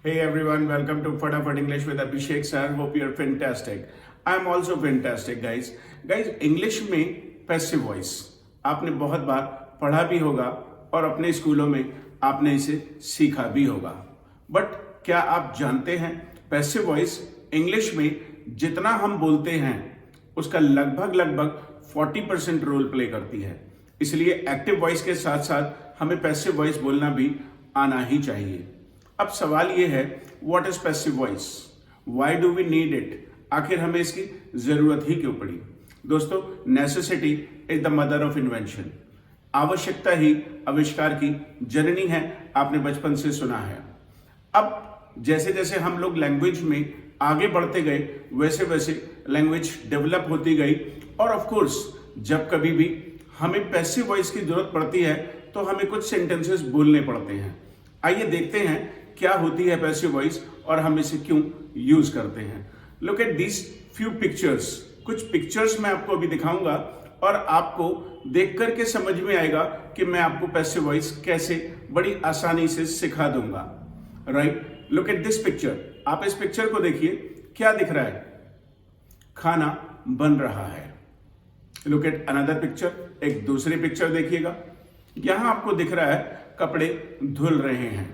Hey everyone, welcome to Fatafat English with Abhishek sir. Hope you're fantastic. I'm also fantastic, guys. Guys, English में passive voice आपने बहुत बार पढ़ा भी होगा और अपने स्कूलों में आपने इसे सीखा भी होगा। बट क्या आप जानते हैं पैसिव वॉइस इंग्लिश में जितना हम बोलते हैं उसका लगभग 40% रोल प्ले करती है। इसलिए एक्टिव वॉइस के साथ साथ हमें पैसिव वॉइस बोलना भी आना ही चाहिए। अब सवाल ये है, what is passive voice, why do we need it, आखिर हमें इसकी जरूरत ही क्यों पड़ी। दोस्तों, necessity is the mother of invention. आवश्यकता ही आविष्कार की जननी है, आपने बचपन से सुना है। अब जैसे जैसे हम लोग लैंग्वेज में आगे बढ़ते गए वैसे वैसे लैंग्वेज डेवलप होती गई और ऑफ कोर्स जब कभी भी हमें पैसिव वॉइस की जरूरत पड़ती है तो हमें कुछ सेंटेंसेस बोलने पड़ते हैं। आइए देखते हैं क्या होती है पैसिव वॉइस और हम इसे क्यों यूज करते हैं। Look at this few pictures. कुछ पिक्चर्स मैं आपको अभी दिखाऊंगा और आपको देख करके समझ में आएगा कि मैं आपको पैसिव वॉइस कैसे बड़ी आसानी से सिखा दूंगा। Right, look at this picture. आप इस पिक्चर को देखिए, क्या दिख रहा है? खाना बन रहा है। Look at another picture. एक दूसरी पिक्चर देखिएगा, यहां आपको दिख रहा है कपड़े धुल रहे हैं।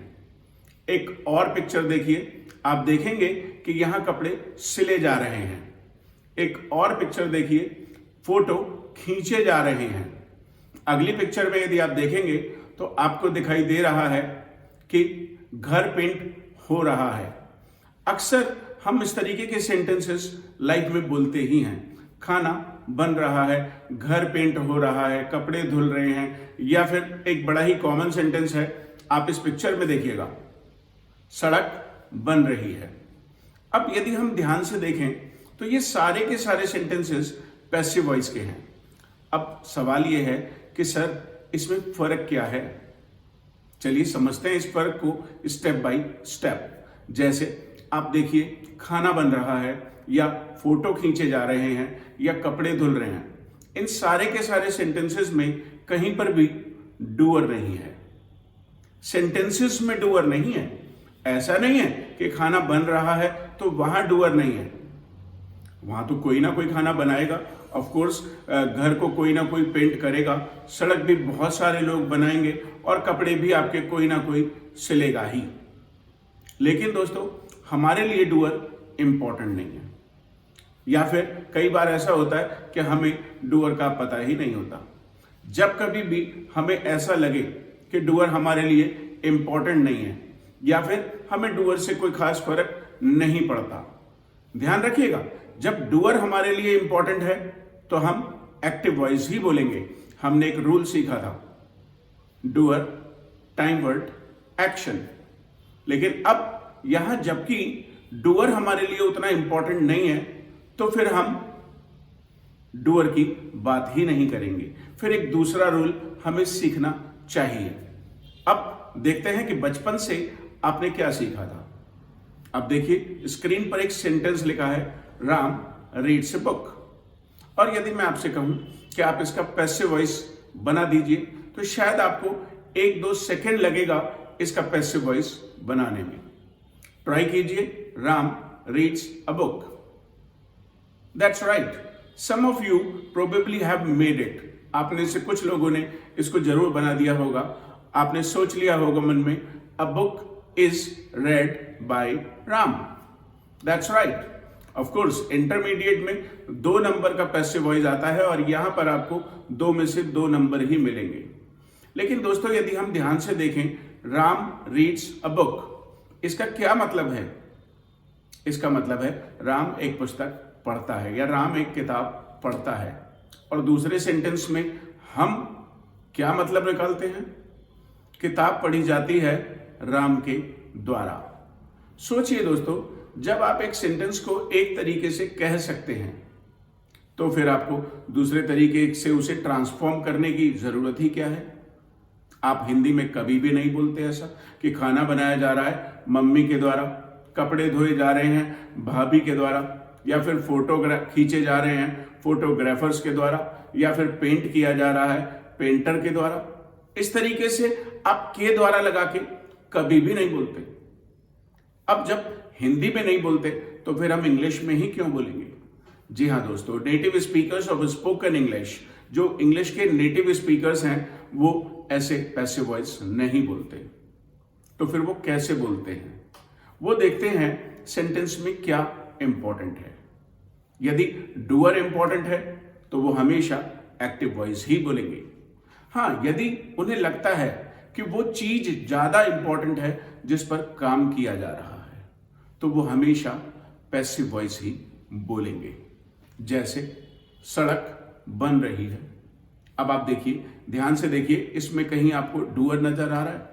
एक और पिक्चर देखिए, आप देखेंगे कि यहां कपड़े सिले जा रहे हैं। एक और पिक्चर देखिए, फोटो खींचे जा रहे हैं। अगली पिक्चर में यदि आप देखेंगे तो आपको दिखाई दे रहा है कि घर पेंट हो रहा है। अक्सर हम इस तरीके के सेंटेंसेस लाइफ में बोलते ही हैं। खाना बन रहा है, घर पेंट हो रहा है, कपड़े धुल रहे हैं, या फिर एक बड़ा ही कॉमन सेंटेंस है, आप इस पिक्चर में देखिएगा, सड़क बन रही है। अब यदि हम ध्यान से देखें तो ये सारे के सारे सेंटेंसेस पैसिव वॉइस के हैं। अब सवाल ये है कि सर इसमें फर्क क्या है। चलिए समझते हैं इस फर्क को स्टेप बाय स्टेप। जैसे आप देखिए, खाना बन रहा है या फोटो खींचे जा रहे हैं या कपड़े धुल रहे हैं, इन सारे के सारे सेंटेंसेस में कहीं पर भी डूअर नहीं है। सेंटेंसेस में डूअर नहीं है। ऐसा नहीं है कि खाना बन रहा है तो वहां डूअर नहीं है। वहां तो कोई ना कोई खाना बनाएगा, ऑफ कोर्स घर को कोई ना कोई पेंट करेगा, सड़क भी बहुत सारे लोग बनाएंगे और कपड़े भी आपके कोई ना कोई सिलेगा ही। लेकिन दोस्तों, हमारे लिए डूअर इंपॉर्टेंट नहीं है, या फिर कई बार ऐसा होता है कि हमें डूअर का पता ही नहीं होता। जब कभी भी हमें ऐसा लगे कि डूअर हमारे लिए इंपॉर्टेंट नहीं है या फिर हमें डूअर से कोई खास फर्क नहीं पड़ता, ध्यान रखिएगा, जब डूअर हमारे लिए इंपॉर्टेंट है तो हम एक्टिव वॉइस ही बोलेंगे। हमने एक रूल सीखा था, डूअर, टाइम वर्ड, एक्शन। लेकिन अब यहां जबकि डूअर हमारे लिए उतना इंपॉर्टेंट नहीं है तो फिर हम डूअर की बात ही नहीं करेंगे। फिर एक दूसरा रूल हमें सीखना चाहिए। अब देखते हैं कि बचपन से आपने क्या सीखा था। अब देखिए, स्क्रीन पर एक सेंटेंस लिखा है, राम रीड्स ए बुक। और यदि मैं आपसे कहूं कि आप इसका पैसिव वॉइस बना दीजिए तो शायद आपको 1-2 सेकेंड लगेगा इसका पैसिव वॉइस बनाने में। ट्राई कीजिए, Ram reads a book. That's right. Some of you probably have made it. आपने से कुछ लोगों ने इसको जरूर बना दिया होगा। आपने सोच लिया होगा मन में, a book is read by Ram. That's right. Of course, intermediate में 2 नंबर का पैसिव वॉइस आता है और यहां पर आपको 2 में से 2 नंबर ही मिलेंगे। लेकिन दोस्तों, यदि हम ध्यान से देखें, राम रीड्स अ बुक, इसका क्या मतलब है? इसका मतलब है राम एक पुस्तक पढ़ता है या राम एक किताब पढ़ता है। और दूसरे सेंटेंस में हम क्या मतलब निकालते हैं? किताब पढ़ी जाती है राम के द्वारा। सोचिए दोस्तों, जब आप एक सेंटेंस को एक तरीके से कह सकते हैं तो फिर आपको दूसरे तरीके से उसे ट्रांसफॉर्म करने की जरूरत ही क्या है? आप हिंदी में कभी भी नहीं बोलते ऐसा कि खाना बनाया जा रहा है मम्मी के द्वारा, कपड़े धोए जा रहे हैं भाभी के द्वारा, या फिर फोटो खींचे जा रहे हैं फोटोग्राफर्स के द्वारा, या फिर पेंट किया जा रहा है पेंटर के द्वारा। इस तरीके से आप के द्वारा लगा के कभी भी नहीं बोलते। अब जब हिंदी में नहीं बोलते तो फिर हम इंग्लिश में ही क्यों बोलेंगे? जी हाँ दोस्तों, native speakers of spoken English, जो इंग्लिश के नेटिव स्पीकर्स हैं, वो ऐसे पैसिव वॉइस नहीं बोलते। तो फिर वो कैसे बोलते हैं? वो देखते हैं सेंटेंस में क्या इंपॉर्टेंट है। यदि डूअर इंपॉर्टेंट है तो वो हमेशा एक्टिव वॉइस ही बोलेंगे। हाँ, यदि उन्हें लगता है कि वो चीज ज्यादा इंपॉर्टेंट है जिस पर काम किया जा रहा है, तो वो हमेशा पैसिव वॉइस ही बोलेंगे। जैसे सड़क बन रही है। अब आप देखिए, ध्यान से देखिए, इसमें कहीं आपको डूअर नजर आ रहा है?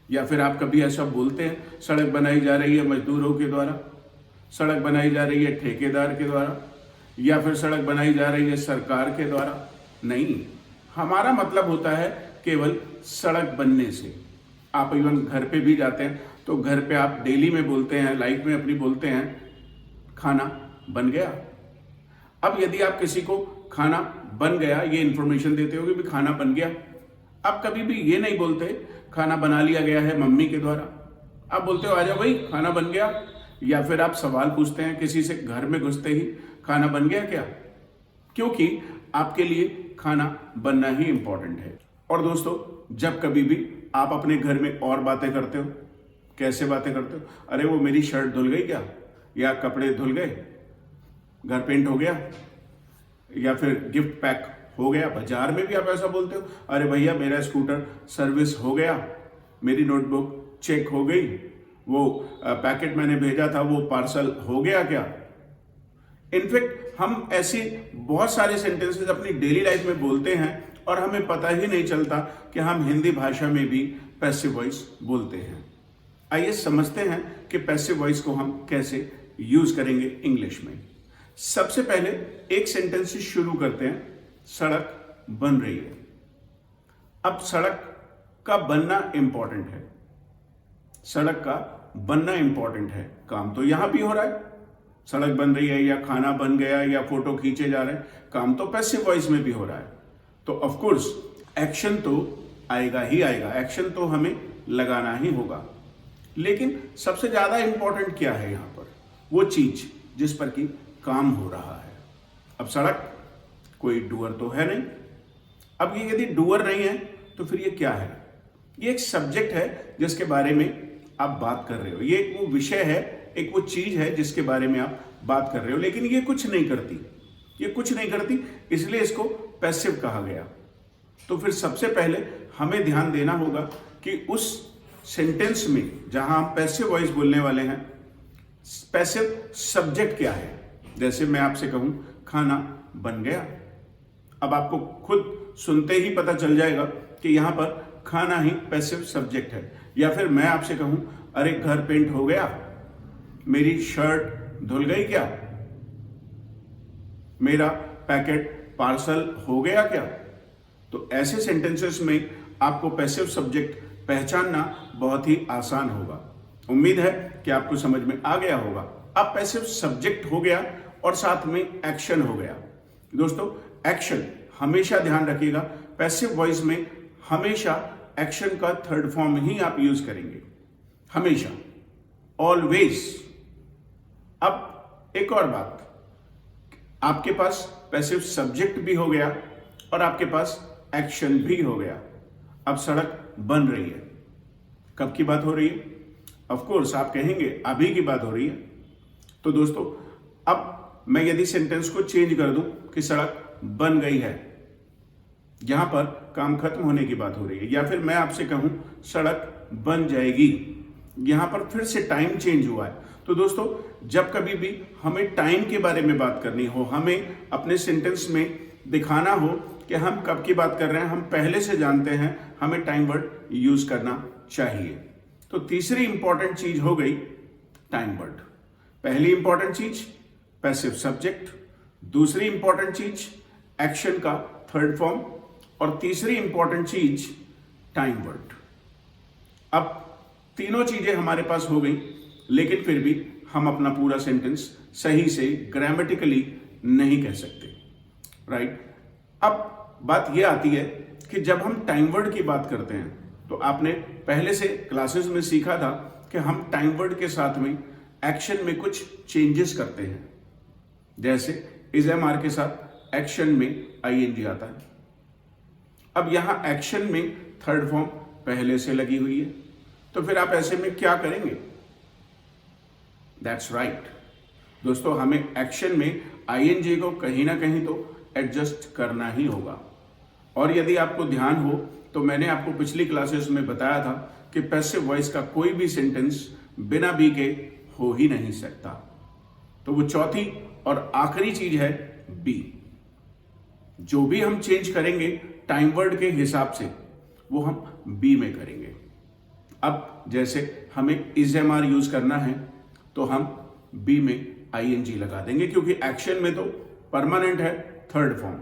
या फिर आप कभी ऐसा बोलते हैं, सड़क बनाई जा रही है मजदूरों के द्वारा, सड़क बनाई जा रही है ठेकेदार के द्वारा, या फिर सड़क बनाई जा रही है सरकार के द्वारा? नहीं, हमारा मतलब होता है केवल सड़क बनने से। आप इवन घर पे भी जाते हैं तो घर पे आप डेली में बोलते हैं, लाइफ में अपनी बोलते हैं, खाना बन गया। अब यदि आप किसी को खाना बन गया ये इंफॉर्मेशन देते हो कि भी खाना बन गया, आप कभी भी ये नहीं बोलते खाना बना लिया गया है मम्मी के द्वारा। आप बोलते हो आ जाओ भाई खाना बन गया। या फिर आप सवाल पूछते हैं किसी से घर में घुसते ही, खाना बन गया क्या? क्योंकि आपके लिए खाना बनना ही इंपॉर्टेंट है। और दोस्तों, जब कभी भी आप अपने घर में और बातें करते हो, कैसे बातें करते हो? अरे वो मेरी शर्ट धुल गई क्या, या कपड़े धुल गए, घर पेंट हो गया, या फिर गिफ्ट पैक हो गया। बाजार में भी आप ऐसा बोलते हो, अरे भैया मेरा स्कूटर सर्विस हो गया, मेरी नोटबुक चेक हो गई, वो पैकेट मैंने भेजा था वो पार्सल हो गया क्या? इनफैक्ट हम ऐसे बहुत सारे सेंटेंसेस अपनी डेली लाइफ में बोलते हैं और हमें पता ही नहीं चलता कि हम हिंदी भाषा में भी पैसिव वॉइस बोलते हैं। आइए समझते हैं कि पैसिव वॉइस को हम कैसे यूज करेंगे इंग्लिश में। सबसे पहले एक सेंटेंस से शुरू करते हैं, सड़क बन रही है। अब सड़क का बनना इंपॉर्टेंट है, सड़क का बनना इंपॉर्टेंट है। काम तो यहां भी हो रहा है, सड़क बन रही है, या खाना बन गया, या फोटो खींचे जा रहे हैं, काम तो पैसिव वॉइस में भी हो रहा है। तो ऑफ कोर्स एक्शन तो आएगा ही आएगा, एक्शन तो हमें लगाना ही होगा। लेकिन सबसे ज्यादा इंपॉर्टेंट क्या है यहां पर? वो चीज जिस पर कि काम हो रहा है। अब सड़क, कोई डूअर तो है नहीं। अब ये यदि डूअर नहीं है तो फिर ये क्या है? ये एक सब्जेक्ट है जिसके बारे में आप बात कर रहे हो, ये एक वो विषय है, एक वो चीज है जिसके बारे में आप बात कर रहे हो, लेकिन ये कुछ नहीं करती, ये कुछ नहीं करती, इसलिए इसको पैसिव कहा गया। तो फिर सबसे पहले हमें ध्यान देना होगा कि उस सेंटेंस में जहां हम पैसिव वॉइस बोलने वाले हैं, पैसिव सब्जेक्ट क्या है। जैसे मैं आपसे कहूं खाना बन गया, अब आपको खुद सुनते ही पता चल जाएगा कि यहां पर खाना ही पैसिव सब्जेक्ट है। या फिर मैं आपसे कहूं अरे घर पेंट हो गया, मेरी शर्ट धुल गई क्या, मेरा पैकेट पार्सल हो गया क्या? तो ऐसे सेंटेंसेस में आपको पैसिव सब्जेक्ट पहचानना बहुत ही आसान होगा। उम्मीद है कि आपको समझ में आ गया होगा। अब पैसिव सब्जेक्ट हो गया और साथ में एक्शन हो गया। दोस्तों, एक्शन हमेशा ध्यान रखिएगा, पैसिव वॉइस में हमेशा एक्शन का थर्ड फॉर्म ही आप यूज करेंगे, हमेशा, ऑलवेज। अब एक और बात, आपके पास पैसिव सब्जेक्ट भी हो गया और आपके पास एक्शन भी हो गया। अब सड़क बन रही है, कब की बात हो रही है? ऑफ कोर्स आप कहेंगे अभी की बात हो रही है। तो दोस्तों, अब मैं यदि सेंटेंस को चेंज कर दूं कि सड़क बन गई है, यहां पर काम खत्म होने की बात हो रही है, या फिर मैं आपसे कहूं सड़क बन जाएगी, यहां पर फिर से टाइम चेंज हुआ है। तो दोस्तों, जब कभी भी हमें टाइम के बारे में बात करनी हो, हमें अपने सेंटेंस में दिखाना हो कि हम कब की बात कर रहे हैं, हम पहले से जानते हैं, हमें टाइम वर्ड यूज करना चाहिए। तो तीसरी इंपॉर्टेंट चीज हो गई टाइम वर्ड। पहली इंपॉर्टेंट चीज पैसिव सब्जेक्ट, दूसरी इंपॉर्टेंट चीज एक्शन का थर्ड फॉर्म, और तीसरी इंपॉर्टेंट चीज टाइम वर्ड। अब तीनों चीजें हमारे पास हो गई, लेकिन फिर भी हम अपना पूरा सेंटेंस सही से ग्रामेटिकली नहीं कह सकते, राइट? अब बात यह आती है कि जब हम टाइम वर्ड की बात करते हैं तो आपने पहले से क्लासेस में सीखा था कि हम टाइम वर्ड के साथ में एक्शन में कुछ चेंजेस करते हैं। जैसे इज एम आर के साथ एक्शन में आईएनजी आता है। अब यहां एक्शन में थर्ड फॉर्म पहले से लगी हुई है, तो फिर आप ऐसे में क्या करेंगे? दैट्स राइट दोस्तों, हमें एक्शन में आईएनजी को कहीं ना कहीं तो एडजस्ट करना ही होगा। और यदि आपको ध्यान हो तो मैंने आपको पिछली क्लासेस में बताया था कि पैसिव वॉइस का कोई भी सेंटेंस बिना बी के हो ही नहीं सकता। तो वो चौथी और आखिरी चीज है बी। जो भी हम चेंज करेंगे टाइम वर्ड के हिसाब से वो हम बी में करेंगे। अब जैसे हमें इज एम आर यूज करना है तो हम बी में आईएनजी लगा देंगे, क्योंकि एक्शन में तो परमानेंट है थर्ड फॉर्म।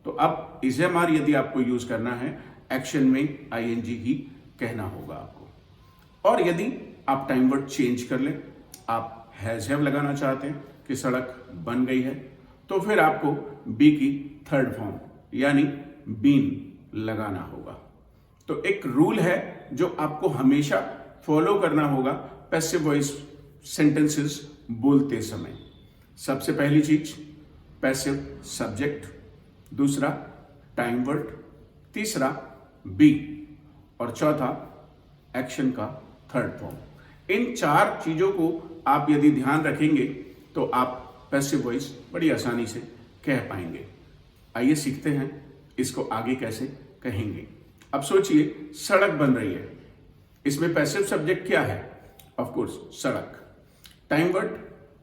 तो अब इज एम आर यदि आपको यूज करना है एक्शन में आईएनजी ही कहना होगा आपको। और यदि आप टाइम वर्ड चेंज कर लें, आप हैज हैव लगाना चाहते हैं कि सड़क बन गई है, तो फिर आपको बी की थर्ड फॉर्म यानी बीन लगाना होगा। तो एक रूल है जो आपको हमेशा फॉलो करना होगा पैसिव वॉइस सेंटेंसेस बोलते समय। सबसे पहली चीज पैसिव सब्जेक्ट, दूसरा टाइम वर्ड, तीसरा बी और चौथा एक्शन का थर्ड फॉर्म। इन चार चीजों को आप यदि ध्यान रखेंगे तो आप पैसिव वॉइस बड़ी आसानी से कह पाएंगे। आइए सीखते हैं इसको आगे कैसे कहेंगे। अब सोचिए सड़क बन रही है, इसमें पैसिव सब्जेक्ट क्या है? ऑफ कोर्स सड़क। टाइम वर्ड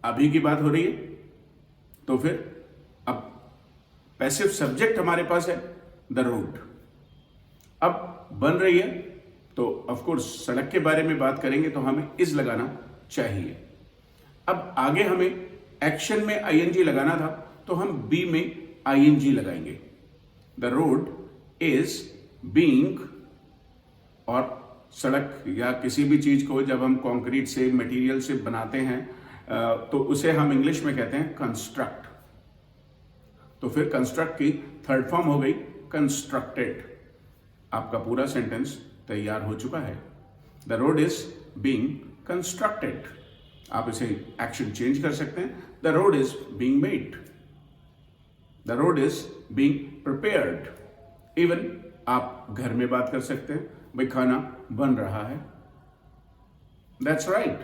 अभी की बात हो रही है, तो फिर अब पैसिव सब्जेक्ट हमारे पास है द रोड। अब बन रही है तो ऑफ कोर्स सड़क के बारे में बात करेंगे तो हमें इज लगाना चाहिए। अब आगे हमें एक्शन में आईएनजी लगाना था तो हम बी में आईएनजी लगाएंगे। द रोड इज बीइंग, और सड़क या किसी भी चीज को जब हम कंक्रीट से मटेरियल से बनाते हैं तो उसे हम इंग्लिश में कहते हैं कंस्ट्रक्ट। तो फिर कंस्ट्रक्ट की थर्ड फॉर्म हो गई कंस्ट्रक्टेड। आपका पूरा सेंटेंस तैयार हो चुका है। The road is being constructed. आप इसे एक्शन चेंज कर सकते हैं। The road is being made, the road is being prepared. Even आप घर में बात कर सकते हैं, भाई खाना बन रहा है। That's right.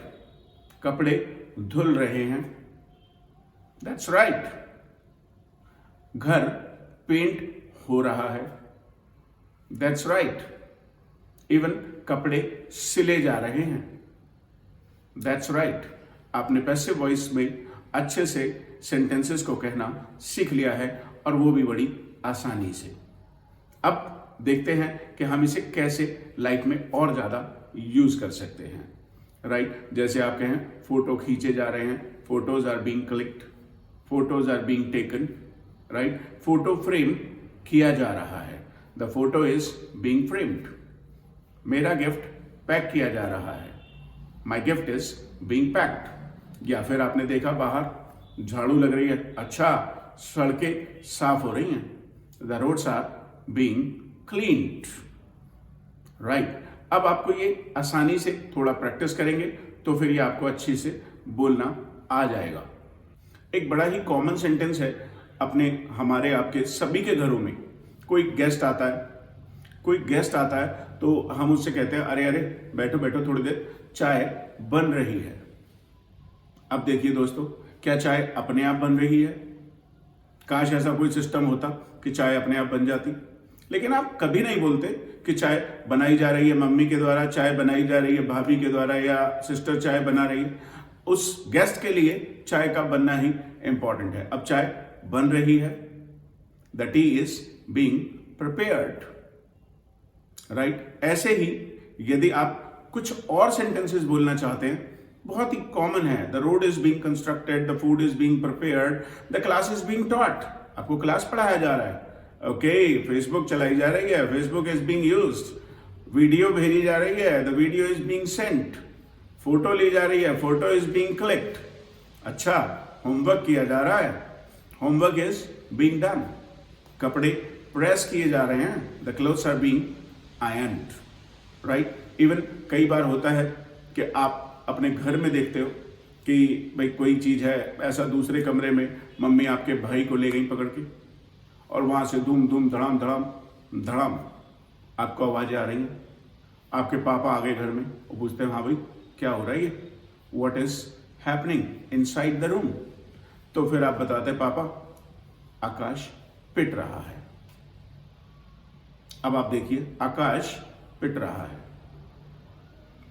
कपड़े धुल रहे हैं। That's right. घर पेंट हो रहा है। That's right. इवन कपड़े सिले जा रहे हैं। That's right. आपने पैसिव वॉइस में अच्छे से सेंटेंसेस को कहना सीख लिया है, और वो भी बड़ी आसानी से। अब देखते हैं कि हम इसे कैसे लाइफ में और ज्यादा यूज कर सकते हैं। राइट, जैसे आप कहें फोटो खींचे जा रहे हैं, photos are being clicked, photos are being taken. Right, photo frame किया जा रहा है। The photo is being framed. मेरा गिफ्ट पैक किया जा रहा है। My gift is being packed. या फिर आपने देखा बाहर झाड़ू लग रही है, अच्छा सड़कें साफ हो रही हैं। The roads are being cleaned. Right, अब आपको ये आसानी से थोड़ा प्रैक्टिस करेंगे तो फिर ये आपको अच्छी से बोलना आ जाएगा। एक बड़ा ही कॉमन सेंटेंस है अपने हमारे आपके सभी के घरों में। कोई गेस्ट आता है तो हम उससे कहते हैं अरे अरे बैठो बैठो थोड़ी देर, चाय बन रही है। अब देखिए दोस्तों, क्या चाय अपने आप बन रही है? काश ऐसा कोई सिस्टम होता कि चाय अपने आप बन जाती, लेकिन आप कभी नहीं बोलते कि चाय बनाई जा रही है मम्मी के द्वारा, चाय बनाई जा रही है भाभी के द्वारा, या सिस्टर चाय बना रही है। उस गेस्ट के लिए चाय का बनना ही इंपॉर्टेंट है। अब चाय बन रही है, the T is being prepared. Right, ऐसे ही यदि आप कुछ और सेंटेंसेस बोलना चाहते हैं, बहुत ही कॉमन है। The road is being constructed, the food is being prepared, the class is being taught. आपको क्लास पढ़ाया जा रहा है। ओके, फेसबुक चलाई जा रही है, Facebook is being used. Video भेजी जा रही है, the video is being sent. Photo ली जा रही है, फोटो इज बीइंग क्लिक्ड। अच्छा, होमवर्क किया जा रहा है, होमवर्क इज बीइंग डन। कपड़े प्रेस किए जा रहे हैं, the clothes are being ironed. Right, even कई बार होता है कि आप अपने घर में देखते हो कि भाई कोई चीज़ है, ऐसा दूसरे कमरे में मम्मी आपके भाई को ले गई पकड़ के और वहाँ से धूम धूम धड़ाम धड़ाम धड़ाम आपको आवाज़ें आ रही हैं। आपके पापा आ गए घर में, वो पूछते हैं हाँ भाई क्या हो रहा है ये, what is happening inside the room. तो फिर आप बताते हैं पापा आकाश पिट रहा है। अब आप देखिए आकाश पिट रहा है,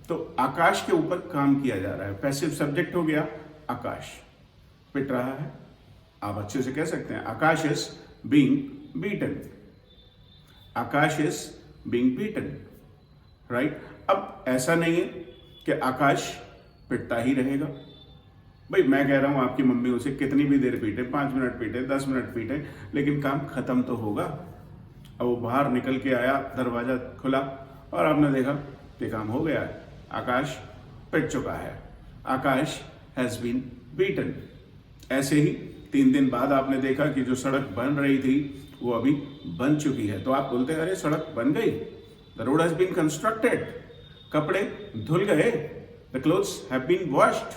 तो आकाश के ऊपर काम किया जा रहा है। पैसिव सब्जेक्ट हो गया आकाश, पिट रहा है। आप अच्छे से कह सकते हैं Akash is being beaten, Akash is being beaten, right. अब ऐसा नहीं है कि आकाश पिटता ही रहेगा। भाई मैं कह रहा हूं आपकी मम्मी उसे कितनी भी देर पीटे, 5 मिनट पीटे, 10 मिनट पीटे, लेकिन काम खत्म तो होगा। अब वो बाहर निकल के आया, दरवाजा खुला और आपने देखा कि काम हो गया है, आकाश पिट चुका है, आकाश हैज बीन बीटन। ऐसे ही 3 दिन बाद आपने देखा कि जो सड़क बन रही थी वो अभी बन चुकी है, तो आप बोलते हैं अरे सड़क बन गई, the road has been constructed, कपड़े धुल गए, the clothes have been washed,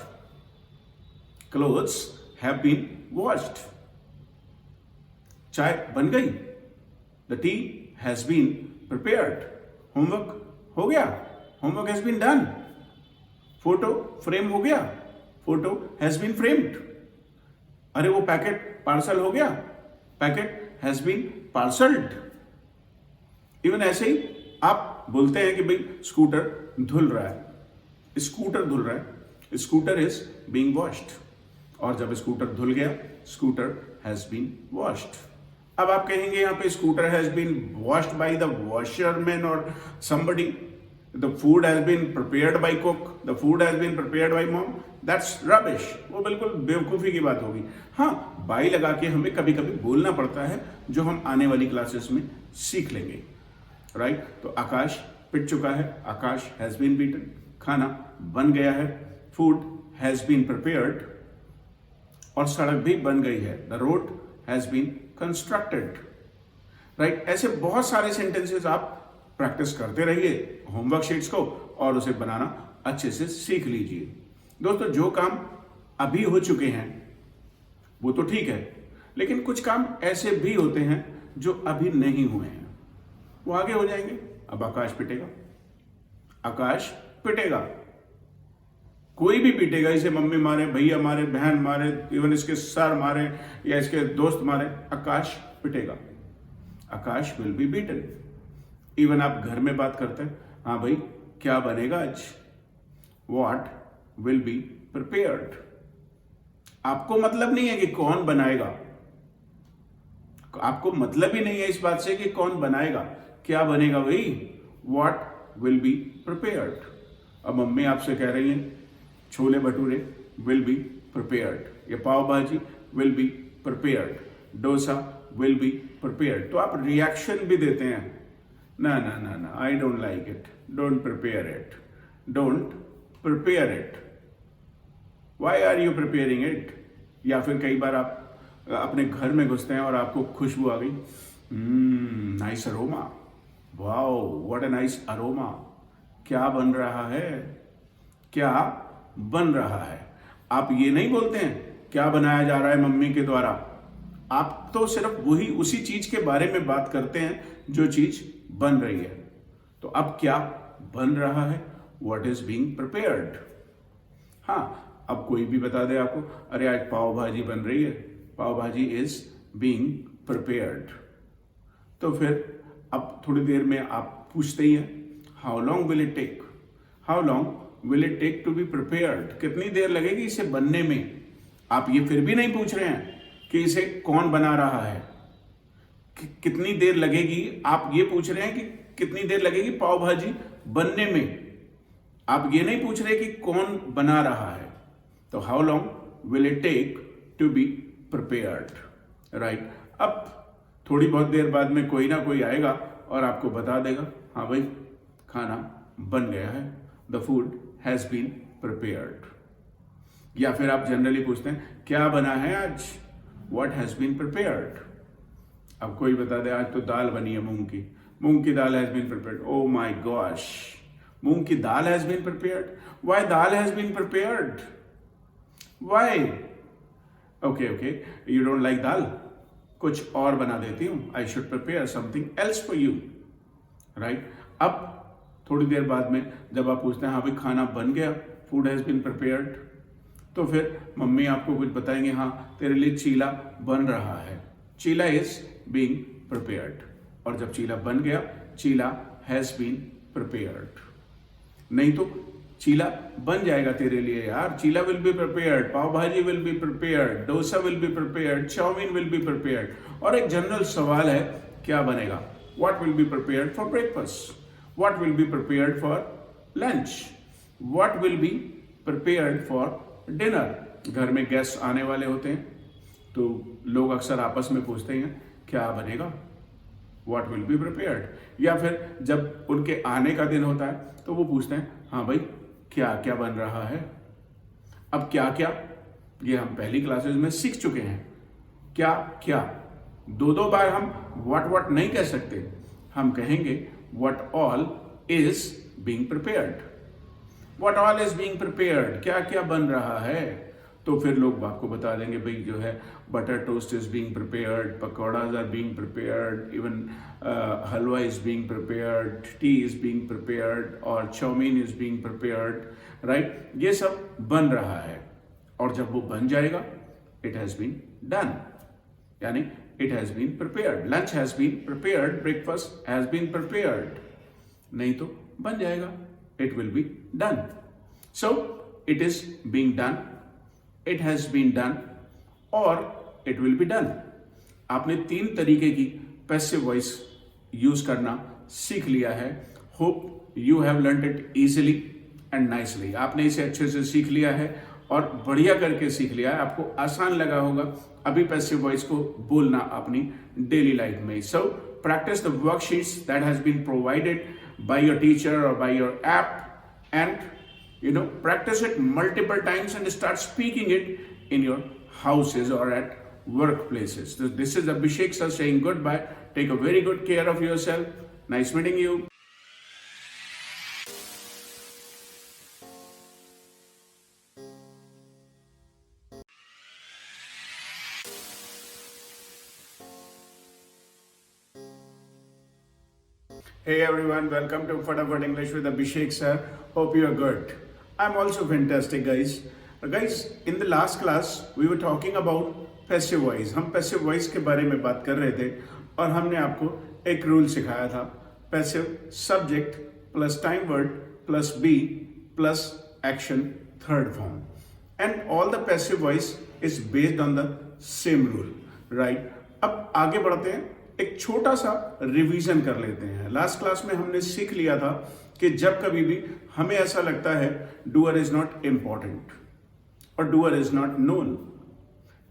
clothes have been washed, चाय बन गई, the tea has been prepared, homework हो गया, homework has been done, photo frame हो गया, फोटो हैज बीन फ्रेम्ड, अरे वो पैकेट पार्सल हो गया, पैकेट हैज बीन पार्सल्ड। इवन ऐसे ही आप बोलते हैं कि भाई स्कूटर धुल रहा है, स्कूटर धुल रहा है, स्कूटर इज बीइंग वॉश्ड, और जब स्कूटर धुल गया स्कूटर हैज बीन वॉश्ड। अब आप कहेंगे यहाँ पे scooter has been washed by the washerman और somebody, the food has been prepared by cook, the food has been prepared by mom, that's rubbish। वो बिल्कुल बेवकूफ़ी की बात होगी। हाँ, बाई लगा के हमें कभी कभी बोलना पड़ता है, जो हम आने वाली क्लासेस में सीख लेंगे, राइट। तो आकाश पिट चुका है, आकाश हैज बीन बीटन, खाना बन गया है, फूड हैज बीन प्रिपेयर्ड, और सड़क भी बन गई है, the road has been constructed, right. ऐसे बहुत सारे सेंटेंसेस आप प्रैक्टिस करते रहिए होमवर्क शीट्स को, और उसे बनाना अच्छे से सीख लीजिए। दोस्तों जो काम अभी हो चुके हैं वो तो ठीक है, लेकिन कुछ काम ऐसे भी होते हैं जो अभी नहीं हुए हैं, वो आगे हो जाएंगे। अब आकाश पिटेगा, आकाश पिटेगा, कोई भी पीटेगा, इसे मम्मी मारे, भैया मारे, बहन मारे, इवन इसके सर मारे या इसके दोस्त मारे, आकाश पिटेगा, आकाश विल बी बीटन। इवन आप घर में बात करते हैं, हाँ भाई क्या बनेगा आज, व्हाट विल बी प्रिपेयर्ड। आपको मतलब नहीं है कि कौन बनाएगा, आपको मतलब ही नहीं है इस बात से कि कौन बनाएगा, क्या बनेगा भाई, व्हाट विल बी प्रिपेयर्ड। अब मम्मी आपसे कह रही है chole bhature will be prepared, या पाव bhaji will be prepared, dosa will be prepared, तो आप रिएक्शन भी देते हैं, ना ना ना ना, I don't like it, don't prepare it, don't prepare it, why are you preparing it. या फिर कई बार आप अपने घर में घुसते हैं और आपको खुशबू आ गई, nice aroma, wow what a nice aroma, क्या बन रहा है, क्या बन रहा है। आप ये नहीं बोलते हैं क्या बनाया जा रहा है मम्मी के द्वारा, आप तो सिर्फ वही उसी चीज के बारे में बात करते हैं जो चीज बन रही है। तो अब क्या बन रहा है, व्हाट इज बीइंग प्रिपेयर्ड। हाँ, अब कोई भी बता दे आपको, अरे आज पाव भाजी बन रही है, पाव भाजी इज बीइंग प्रिपेयर्ड, तो फिर अब थोड़ी देर में आप पूछते ही हैं how long will it take, how long will it take to be prepared, कितनी देर लगेगी इसे बनने में। आप ये फिर भी नहीं पूछ रहे हैं कि इसे कौन बना रहा है, कितनी देर लगेगी, आप ये पूछ रहे हैं कि कितनी देर लगेगी पाव भाजी बनने में, आप ये नहीं पूछ रहे कि कौन बना रहा है। तो how long will it take to be prepared, right. अब थोड़ी बहुत देर बाद में कोई ना कोई आएगा और आपको बता देगा हाँ भाई खाना बन गया है, the food has been prepared. या फिर आप जनरली पूछते हैं क्या बना है आज, व्हाट हैज बीन प्रिपेयर्ड। अब कोई बता दे आज तो दाल बनी है मूंग की दाल has been prepared, oh my gosh, मूंग की दाल has been prepared. Why dal has been prepared? Why? Okay, you don't like dal, कुछ और बना देती हूं. I should prepare something else for you, right. अब थोड़ी देर बाद में जब आप पूछते हैं हाँ भाई खाना बन गया, फूड हैज बीन प्रिपेयर्ड, तो फिर मम्मी आपको कुछ बताएंगे, हाँ तेरे लिए चीला बन रहा है. चीला इज बीइंग प्रिपेयर्ड. और जब चीला बन गया, चीला हैज बीन प्रिपेयर्ड. नहीं तो चीला बन जाएगा तेरे लिए यार. Cheela will be prepared, pav bhaji will be prepared, dosa will be prepared, chowmein will be prepared. और एक जनरल सवाल है, क्या बनेगा? What will be prepared for breakfast? What will be prepared for lunch? What will be prepared for dinner? घर में guest आने वाले होते हैं तो लोग अक्सर आपस में पूछते हैं क्या बनेगा? What will be prepared. या फिर जब उनके आने का दिन होता है तो वो पूछते हैं हाँ भाई क्या क्या बन रहा है. अब क्या क्या ये हम पहली क्लासेस में सीख चुके हैं. क्या क्या दो बार हम व्हाट नहीं कह सकते. हम कहेंगे what all is being prepared. What all is being prepared, क्या क्या बन रहा है. तो फिर लोग आपको बता देंगे भाई जो है butter toast is being prepared, pakoras are being prepared, even halwa is being prepared, tea is being prepared और chow mein is being prepared, right. ये सब बन रहा है. और जब वो बन जाएगा, इट हैज बीन डन, यानी it has been prepared. Lunch has been prepared, breakfast has been prepared. नहीं तो बन जाएगा, it will be done. So it is being done, it has been done और it will be done. आपने 3 तरीके की passive voice use करना सीख लिया है. Hope you have learned it easily and nicely. आपने इसे अच्छे से सीख लिया है और बढ़िया करके सीख लिया है. आपको आसान लगा होगा अभी पैसिव वॉइस को बोलना अपनी डेली लाइफ में. So practice the worksheets that has been provided by your teacher और by your app and practice it multiple times and start speaking it in your houses or at workplaces. So this is Abhishek sir saying goodbye. Take a very good care of yourself. Nice meeting you. Hey everyone, welcome to Fatafat English with Abhishek sir. Hope you are good. I'm also fantastic, guys. Guys, in the last class we were talking about passive voice. हम passive voice के बारे में बात कर रहे थे और हमने आपको एक रूल सिखाया था. Passive subject plus time word plus be plus action third form. And all the passive voice is based on the same rule, right? अब आगे बढ़ते हैं, एक छोटा सा रिवीजन कर लेते हैं. लास्ट क्लास में हमने सीख लिया था कि जब कभी भी हमें ऐसा लगता है डूअर इज नॉट इम्पॉर्टेंट और डूअर इज नॉट नोन,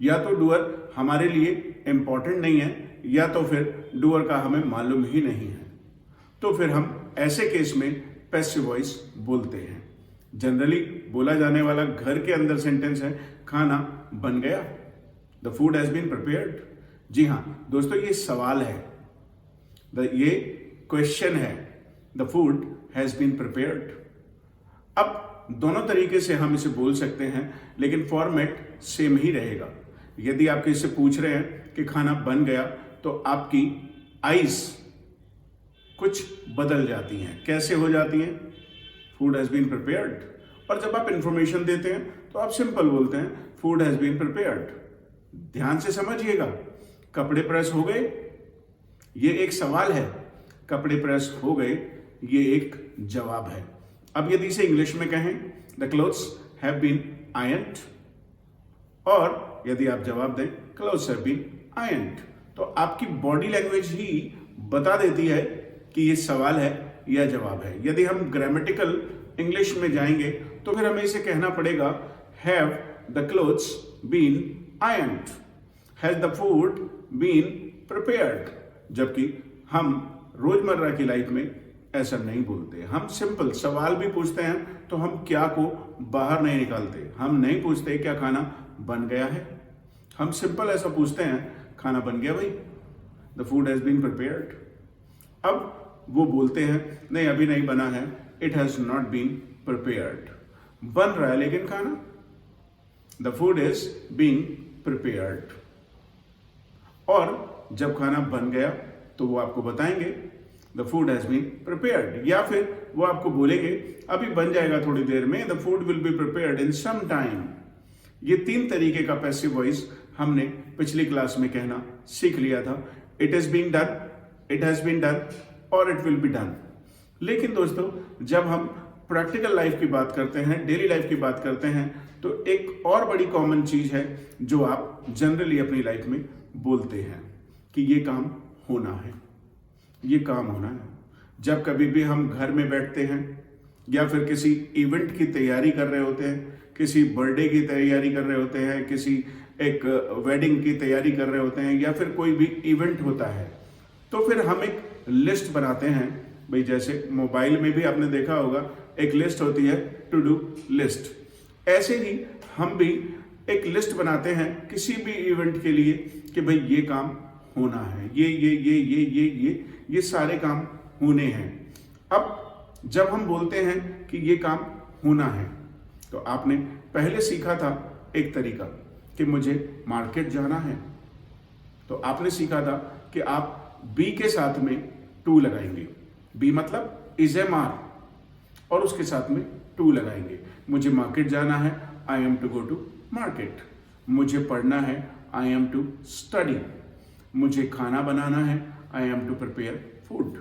या तो डूअर हमारे लिए इम्पॉर्टेंट नहीं है या तो फिर डूअर का हमें मालूम ही नहीं है, तो फिर हम ऐसे केस में पैसिव वॉइस बोलते हैं. जनरली बोला जाने वाला घर के अंदर सेंटेंस है खाना बन गया, the food has been prepared. जी हाँ दोस्तों, ये सवाल है, ये क्वेश्चन है, the food has been prepared. अब दोनों तरीके से हम इसे बोल सकते हैं लेकिन फॉर्मेट सेम ही रहेगा. यदि आप किसी से पूछ रहे हैं कि खाना बन गया तो आपकी आईज कुछ बदल जाती हैं. कैसे हो जाती हैं? Food has been prepared. और जब आप इंफॉर्मेशन देते हैं तो आप सिंपल बोलते हैं फूड हैज बीन प्रिपेयर्ड. ध्यान से समझिएगा. कपड़े प्रेस हो गए, ये एक सवाल है. कपड़े प्रेस हो गए, ये एक जवाब है. अब यदि इसे इंग्लिश में कहें the clothes have been ironed, और यदि आप जवाब दें क्लोथ्स हैव बीन आयरन्ड, तो आपकी बॉडी लैंग्वेज ही बता देती है कि ये सवाल है या जवाब है. यदि हम ग्रामेटिकल इंग्लिश में जाएंगे तो फिर हमें इसे कहना पड़ेगा have the clothes been ironed, has the food been prepared. जबकि हम रोजमर्रा की लाइफ में ऐसा नहीं बोलते. हम सिंपल सवाल भी पूछते हैं तो हम क्या को बाहर नहीं निकालते. हम नहीं पूछते क्या खाना बन गया है, हम सिंपल ऐसा पूछते हैं खाना बन गया भाई, the food has been prepared. अब वो बोलते हैं नहीं अभी नहीं बना है, it has not been prepared. बन रहा है लेकिन खाना, the food is being prepared. और जब खाना बन गया तो वो आपको बताएंगे the food has been prepared, या फिर वो आपको बोलेंगे अभी बन जाएगा थोड़ी देर में, the food will be prepared in some time. ये 3 तरीके का पैसिव वॉइस हमने पिछली क्लास में कहना सीख लिया था। It is being done, it has been done और इट विल बी डन। लेकिन दोस्तों जब हम प्रैक्टिकल लाइफ की बात करते हैं, डेली लाइफ की बात करते हैं, तो एक और बड़ी कॉमन चीज है जो आप जनरली अपनी लाइफ में बोलते हैं कि ये काम होना है, ये काम होना है। जब कभी भी हम घर में बैठते हैं या फिर किसी इवेंट की तैयारी कर रहे होते हैं, किसी बर्थडे की तैयारी कर रहे होते हैं, किसी एक वेडिंग की तैयारी कर रहे होते हैं, या फिर कोई भी इवेंट होता है, तो फिर हम एक लिस्ट बनाते हैं। भाई जैसे मोबाइल में भी आपने देखा होगा एक लिस्ट होती है, टू डू लिस्ट। ऐसे ही हम भी एक लिस्ट बनाते हैं किसी भी इवेंट के लिए कि भाई ये काम होना है, ये सारे काम होने हैं। अब जब हम बोलते हैं कि ये काम होना है, तो आपने पहले सीखा था एक तरीका कि मुझे मार्केट जाना है, तो आपने सीखा था कि आप बी के साथ में टू लगाएंगे। बी मतलब इज एम आर, और उसके साथ में टू लगाएंगे। मुझे मार्केट जाना है, I am to go to market. मुझे पढ़ना है, आई एम टू स्टडी। मुझे खाना बनाना है, I am to prepare food.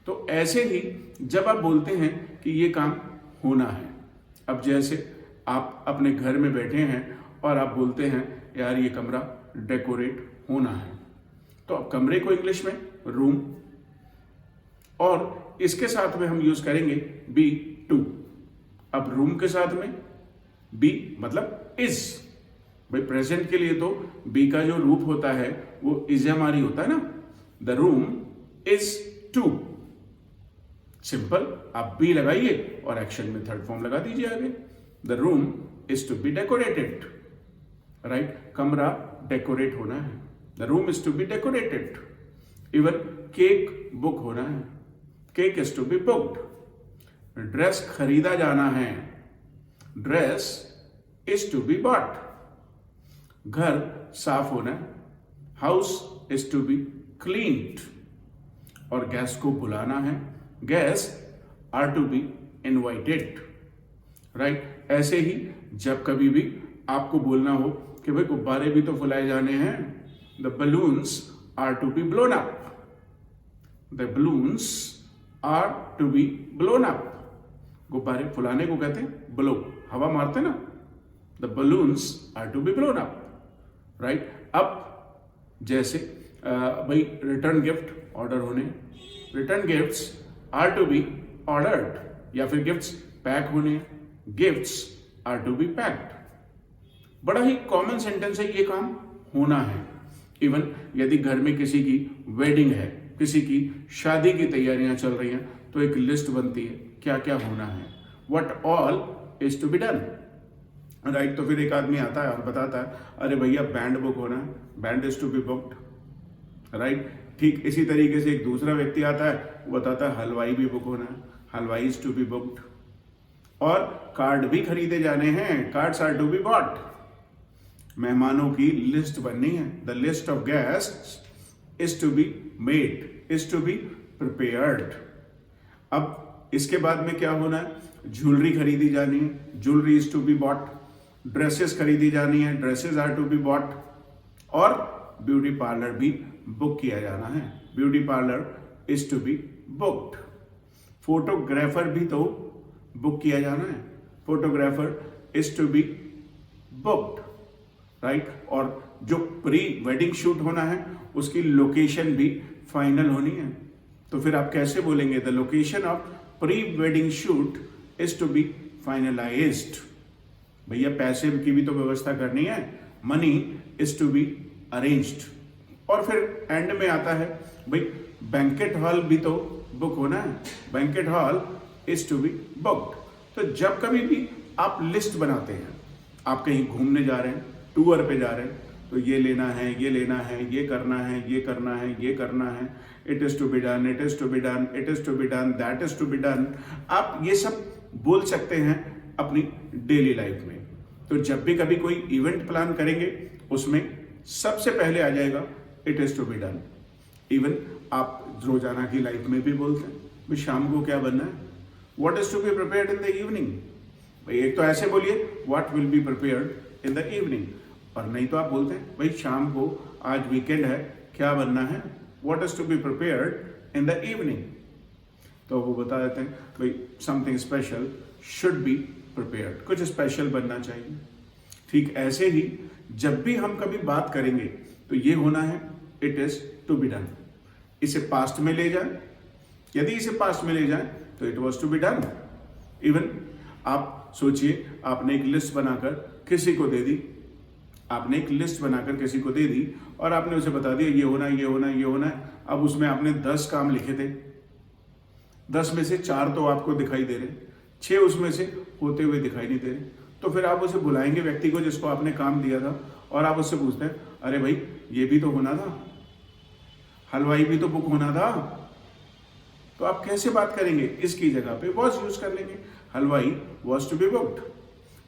तो ऐसे ही जब आप बोलते हैं कि ये काम होना है, अब जैसे आप अपने घर में बैठे हैं और आप बोलते हैं यार ये कमरा डेकोरेट होना है, तो अब कमरे को इंग्लिश में रूम, और इसके साथ में हम यूज करेंगे बी टू। अब रूम के साथ में बी मतलब इज। भाई प्रेजेंट के लिए तो बी का जो रूप होता है वो इज एम आर ही होता है ना। The room is to, simple, आप बी लगाइए और एक्शन में थर्ड फॉर्म लगा दीजिए आगे। The room is to be decorated, right, कमरा डेकोरेट होना है, the room is to be decorated. Even cake book होना है, cake is to be booked. Dress खरीदा जाना है, dress is to be bought. घर साफ होना है, house is to be cleaned. और गेस्ट को बुलाना है, guest are to be invited, right. ऐसे ही जब कभी भी आपको बोलना हो कि भाई गुब्बारे भी तो फुलाए जाने हैं, the balloons are to be blown up, the balloons are to be blown up. गुब्बारे फुलाने को कहते हैं ब्लो, हवा मारते ना, the balloons are to be blown up, right. अब जैसे भाई रिटर्न गिफ्ट ऑर्डर होने, return gifts are to be ordered, या फिर गिफ्ट्स पैक होने, gifts are to be packed. बड़ा ही कॉमन सेंटेंस है, ये काम होना है। इवन यदि घर में किसी की वेडिंग है, किसी की शादी की तैयारियां चल रही हैं, तो एक लिस्ट बनती है क्या क्या होना है, what all is to be done, right. तो फिर एक आदमी आता है और बताता है अरे भैया बैंड बुक होना है, band is to be booked, right. ठीक इसी तरीके से एक दूसरा व्यक्ति आता है, वो बताता है हलवाई भी बुक होना है, halwai is to be booked. और कार्ड भी खरीदे जाने हैं, cards are to be bought. मेहमानों की लिस्ट बननी है, the list of guests is to be made, is to be prepared. अब इसके बाद में क्या होना है, ज्वेलरी खरीदी जानी है, jewellery is to be bought. Dresses खरीदी जानी है, dresses are to be bought. और ब्यूटी पार्लर भी बुक किया जाना है, beauty parlour is to be booked. Photographer भी तो बुक किया जाना है, photographer is to be booked, right. और जो प्री वेडिंग शूट होना है उसकी लोकेशन भी फाइनल होनी है, तो फिर आप कैसे बोलेंगे, the location of pre wedding shoot is to be finalised. भैया पैसे की भी तो व्यवस्था करनी है, money is to be arranged. और फिर एंड में आता है भाई बैंकेट हॉल भी तो बुक होना है, banquet hall is to be booked. तो जब कभी भी आप लिस्ट बनाते हैं, आप कहीं घूमने जा रहे हैं, टूर पे जा रहे हैं, तो ये लेना है, ये लेना है, ये करना है, ये करना है, ये करना है, it is to be done, it is to be done, it is to be done, that is to be done. आप ये सब बोल सकते हैं अपनी डेली लाइफ में। तो जब भी कभी कोई इवेंट प्लान करेंगे उसमें सबसे पहले आ जाएगा it is to be done. Even आप रोजाना की लाइफ में भी बोलते हैं भाई शाम को क्या बनना है, what is to be prepared in the evening. भाई एक तो ऐसे बोलिए what will be prepared in the evening, और नहीं तो आप बोलते हैं भाई शाम को आज वीकेंड है क्या बनना है, what is to be prepared in the evening. तो वो बता देते हैं भाई something special should be prepared, कुछ स्पेशल बनना चाहिए। ठीक ऐसे ही जब भी हम कभी बात करेंगे तो ये होना है it is to be done. इसे पास्ट में ले जाए, यदि इसे पास्ट में ले जाए तो it was to be done. Even आप सोचिए आपने एक लिस्ट बनाकर किसी को दे दी, आपने एक लिस्ट बनाकर किसी को दे दी और आपने उसे बता दिया ये होना है, ये होना है, ये होना है। अब उसमें आपने 10 काम लिखे थे, 10 में से 4 तो आपको दिखाई दे रहे, 6 उसमें से होते हुए दिखाई नहीं दे रहे। तो फिर आप उसे बुलाएंगे व्यक्ति को जिसको आपने काम दिया था और आप उससे पूछते हैं अरे भाई ये भी तो होना था, हलवाई भी तो बुक होना था। तो आप कैसे बात करेंगे, इसकी जगह पे वॉज यूज कर लेंगे, halwai was to be booked.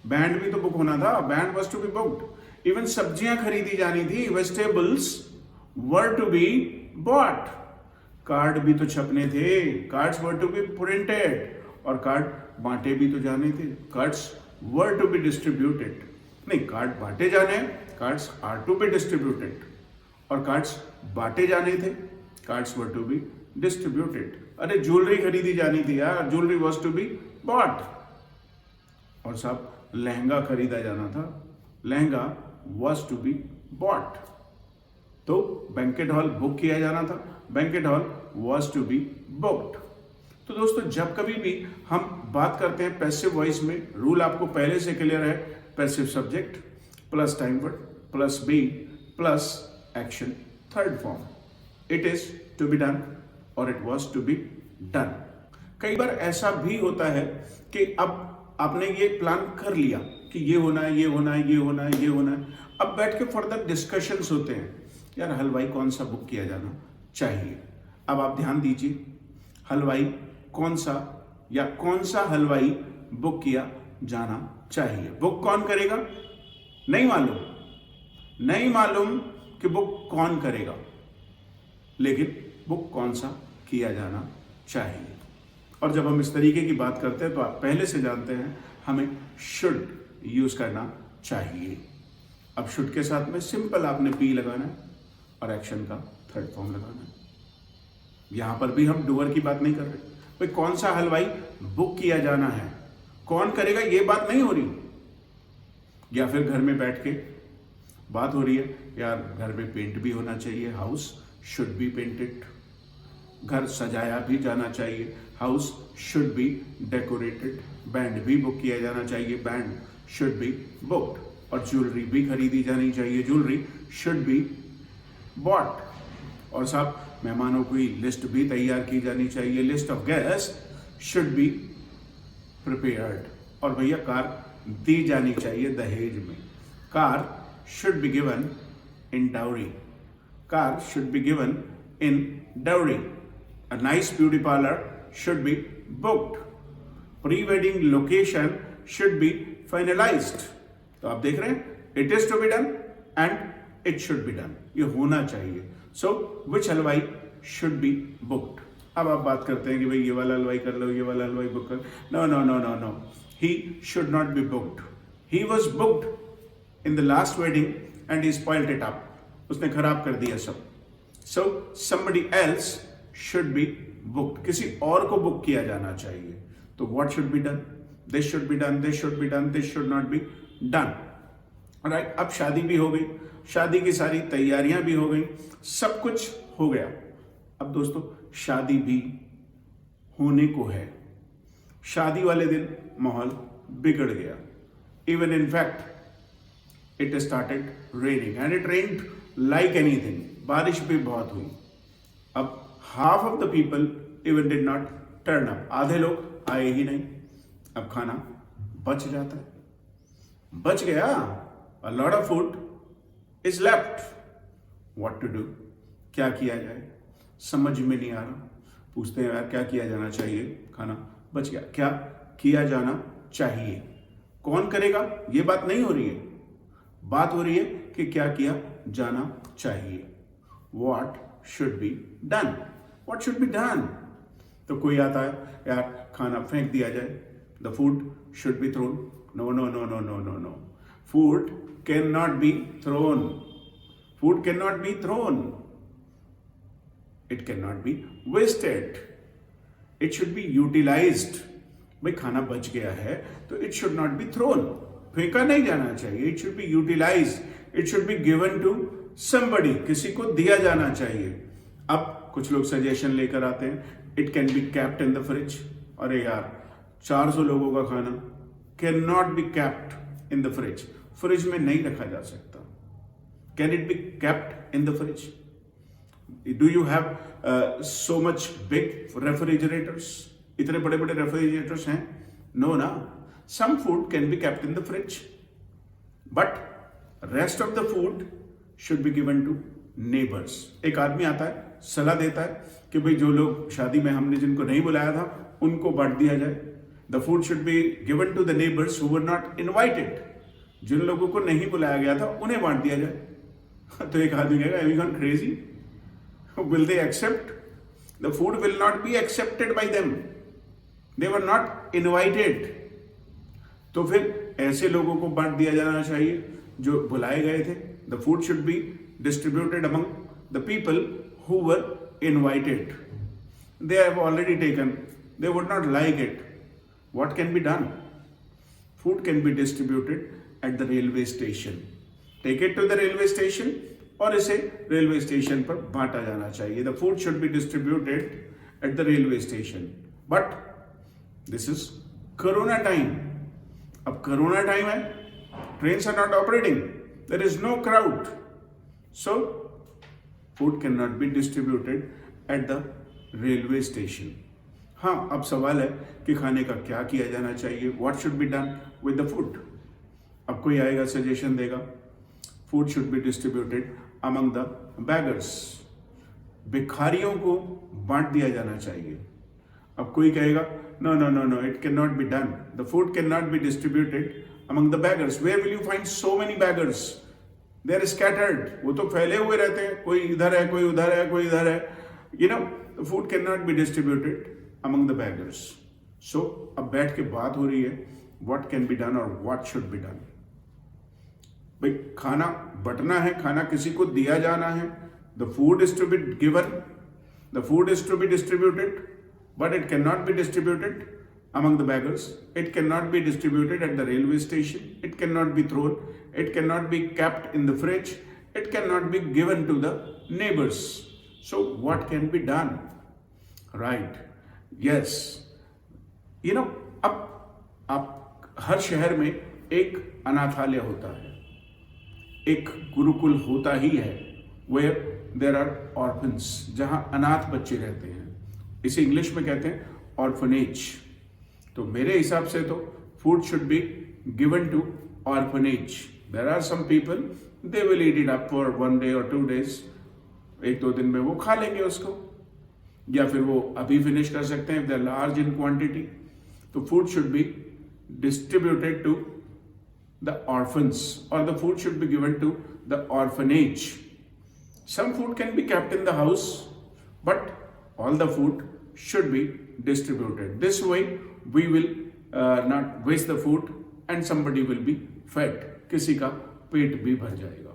Band भी तो बुक होना था, band was to be booked. Even सब्जियां खरीदी जानी थी, vegetables were to be bought. Card भी तो छपने थे, cards were to be printed, और कार्ड बांटे भी तो जाने थे, cards were to be distributed. नहीं, कार्ड बांटे जाने, cards are to be distributed, और कार्ड्स बांटे जाने थे, cards were to be distributed. अरे ज्वेलरी खरीदी जानी थी यार, jewellery was to be bought. और साहब लहंगा खरीदा जाना था, lehenga was to be bought. तो बैंकेट हॉल बुक किया जाना था, banquet hall was to be booked. तो दोस्तों जब कभी भी हम बात करते हैं पैसिव वॉइस में, रूल आपको पहले से क्लियर है, passive subject plus time word plus be plus action, third form, it is to be done और it was to be done. कई बार ऐसा भी होता है कि अब आपने ये प्लान कर लिया कि ये होना है, ये होना है, ये होना है, ये होना है। अब बैठ के फर्दर डिस्कशंस होते हैं, यार हलवाई कौन सा बुक किया जाना चाहिए। अब आप ध्यान दीजिए, हलवाई कौन सा या कौन सा हलवाई बुक किया जाना चाहिए। बुक कौन करेगा नहीं मालूम, नहीं मालूम कि बुक कौन करेगा, लेकिन बुक कौन सा किया जाना चाहिए। और जब हम इस तरीके की बात करते हैं तो आप पहले से जानते हैं हमें शुड यूज करना चाहिए। अब शुड के साथ में सिंपल आपने पी लगाना है और एक्शन का थर्ड फॉर्म लगाना है। यहां पर भी हम डूअर की बात नहीं कर रहे, भाई कौन सा हलवाई बुक किया जाना है, कौन करेगा ये बात नहीं हो रही। या फिर घर में बैठ के बात हो रही है, यार घर में पेंट भी होना चाहिए, हाउस शुड बी पेंटेड, घर सजाया भी जाना चाहिए, house should be decorated, band भी बुक किया जाना चाहिए, बैंड शुड बी बुक्ड, और ज्वेलरी भी खरीदी जानी चाहिए, ज्वेलरी शुड बी बॉट। और साहब मेहमानों की लिस्ट भी तैयार की जानी चाहिए, list of guest should be prepared. और भैया कार दी जानी चाहिए दहेज में, car should be given in dowry, car should be given in dowry. A nice beauty parlor should be booked. Pre-wedding location should be finalized. तो आप देख रहे हैं, it is to be done and it should be done. ये होना चाहिए। So which हलवाई should be booked? अब आप बात करते हैं कि भाई ये वाला हलवाई कर लो, ये वाला हलवाई बुक कर। No, no, no, no, no. He should not be booked. He was booked in the last wedding and he spoiled it up. उसने खराब कर दिया सब। So somebody else should be booked. किसी और को बुक किया जाना चाहिए। तो what should be done? This should be done, this should be done, this should not be done. Right? अब शादी भी हो गई, शादी की सारी तैयारियां भी हो गई, सब कुछ हो गया। अब दोस्तों शादी भी होने को है। शादी वाले दिन माहौल बिगड़ गया। Even in fact it started raining and it rained like anything. बारिश भी बहुत हुई। अब half of the people even did not turn up. आधे लोग आए ही नहीं। अब खाना बच जाता है, बच गया, a lot of food is left. What to do? क्या किया जाए? समझ में नहीं आ रहा, पूछते हैं यार क्या किया जाना चाहिए, खाना बच गया, क्या किया जाना चाहिए। कौन करेगा ये बात नहीं हो रही है, बात हो रही है कि क्या किया जाना चाहिए। What should be done? What should be done? तो कोई आता है, यार खाना फेंक दिया जाए, the food should be thrown. No, no, no, no, no, no, no. Food cannot be thrown. Food cannot be thrown. It cannot be wasted. It should be utilized. भाई खाना बच गया है तो it should not be thrown. फेंका नहीं जाना चाहिए. It should be utilized. It should be given to somebody. किसी को दिया जाना चाहिए. अब कुछ लोग सजेशन लेकर आते हैं, it can be kept in the fridge. अरे यार 400 लोगों का खाना can not be kept in the fridge. Fridge में नहीं रखा जा सकता. Can it be kept in the fridge? Do you have so much big refrigerators? इतने बड़े बड़े रेफ्रिजरेटर्स हैं? नो ना. Some food can be kept in the fridge, but rest of the food should be given to neighbours. एक आदमी आता है, सलाह देता है कि भाई जो लोग शादी में हमने जिनको नहीं बुलाया था उनको बांट दिया जाए. The food should be given to the neighbours who were not invited. जिन लोगों को नहीं बुलाया गया था उन्हें बांट दिया जाए. तो एक आदमी कहेगा, have you gone crazy? Will they accept? The food will not be accepted by them. They were not invited. तो फिर ऐसे लोगों को बांट दिया जाना चाहिए जो बुलाए गए थे. The food should B distributed among the people who were invited. They have already taken. They would not like it. What can be done? Food can be distributed at the railway station. Take it to the railway station और इसे railway station पर बांटा जाना चाहिए. The food should be distributed at the railway station. But this is Corona time. अब Corona time है. Trains are not operating. There is no crowd. So, food cannot be distributed at the railway station. हाँ, अब सवाल है कि खाने का क्या किया जाना चाहिए. What should be done with the food? अब कोई आएगा सजेशन देगा, food should be distributed among the beggars. भिखारियों को बांट दिया जाना चाहिए. अब कोई कहेगा, no, no, no, no, it cannot be done. The food cannot be distributed among the beggars. Where will you find so many beggars? They are scattered. वो तो फैले हुए रहते हैं, कोई इधर है, कोई उधर है, कोई इधर है. You know, the food cannot be distributed among the beggars. So, अब बैठ के बात हो रही है, what can be done or what should be done. भाई खाना बंटना है, खाना किसी को दिया जाना है. The food is to be given, the food is to be distributed, but it cannot be distributed among the beggars. It cannot be distributed at the railway station. It cannot be thrown. It cannot be kept in the fridge. It cannot be given to the neighbors. So what can be done? Right. Yes. You know, अब हर शहर में एक अनाथालय होता है, एक गुरुकुल होता ही है, where there are orphans, जहां अनाथ बच्चे रहते हैं. इसे इंग्लिश में कहते हैं orphanage. तो मेरे हिसाब से तो food should be given to orphanage. There are some people, they will eat it up for 1 day or 2 days. 1-2 दिन में वो खा लेंगे उसको, या फिर वो अभी फिनिश कर सकते हैं if they are large in quantity. तो food should be distributed to the orphans, or the food should be given to the orphanage. Some food can be kept in the house, but all the food should be distributed. This way we will not waste the food and somebody will be fed. किसी का पेट भी भर जाएगा.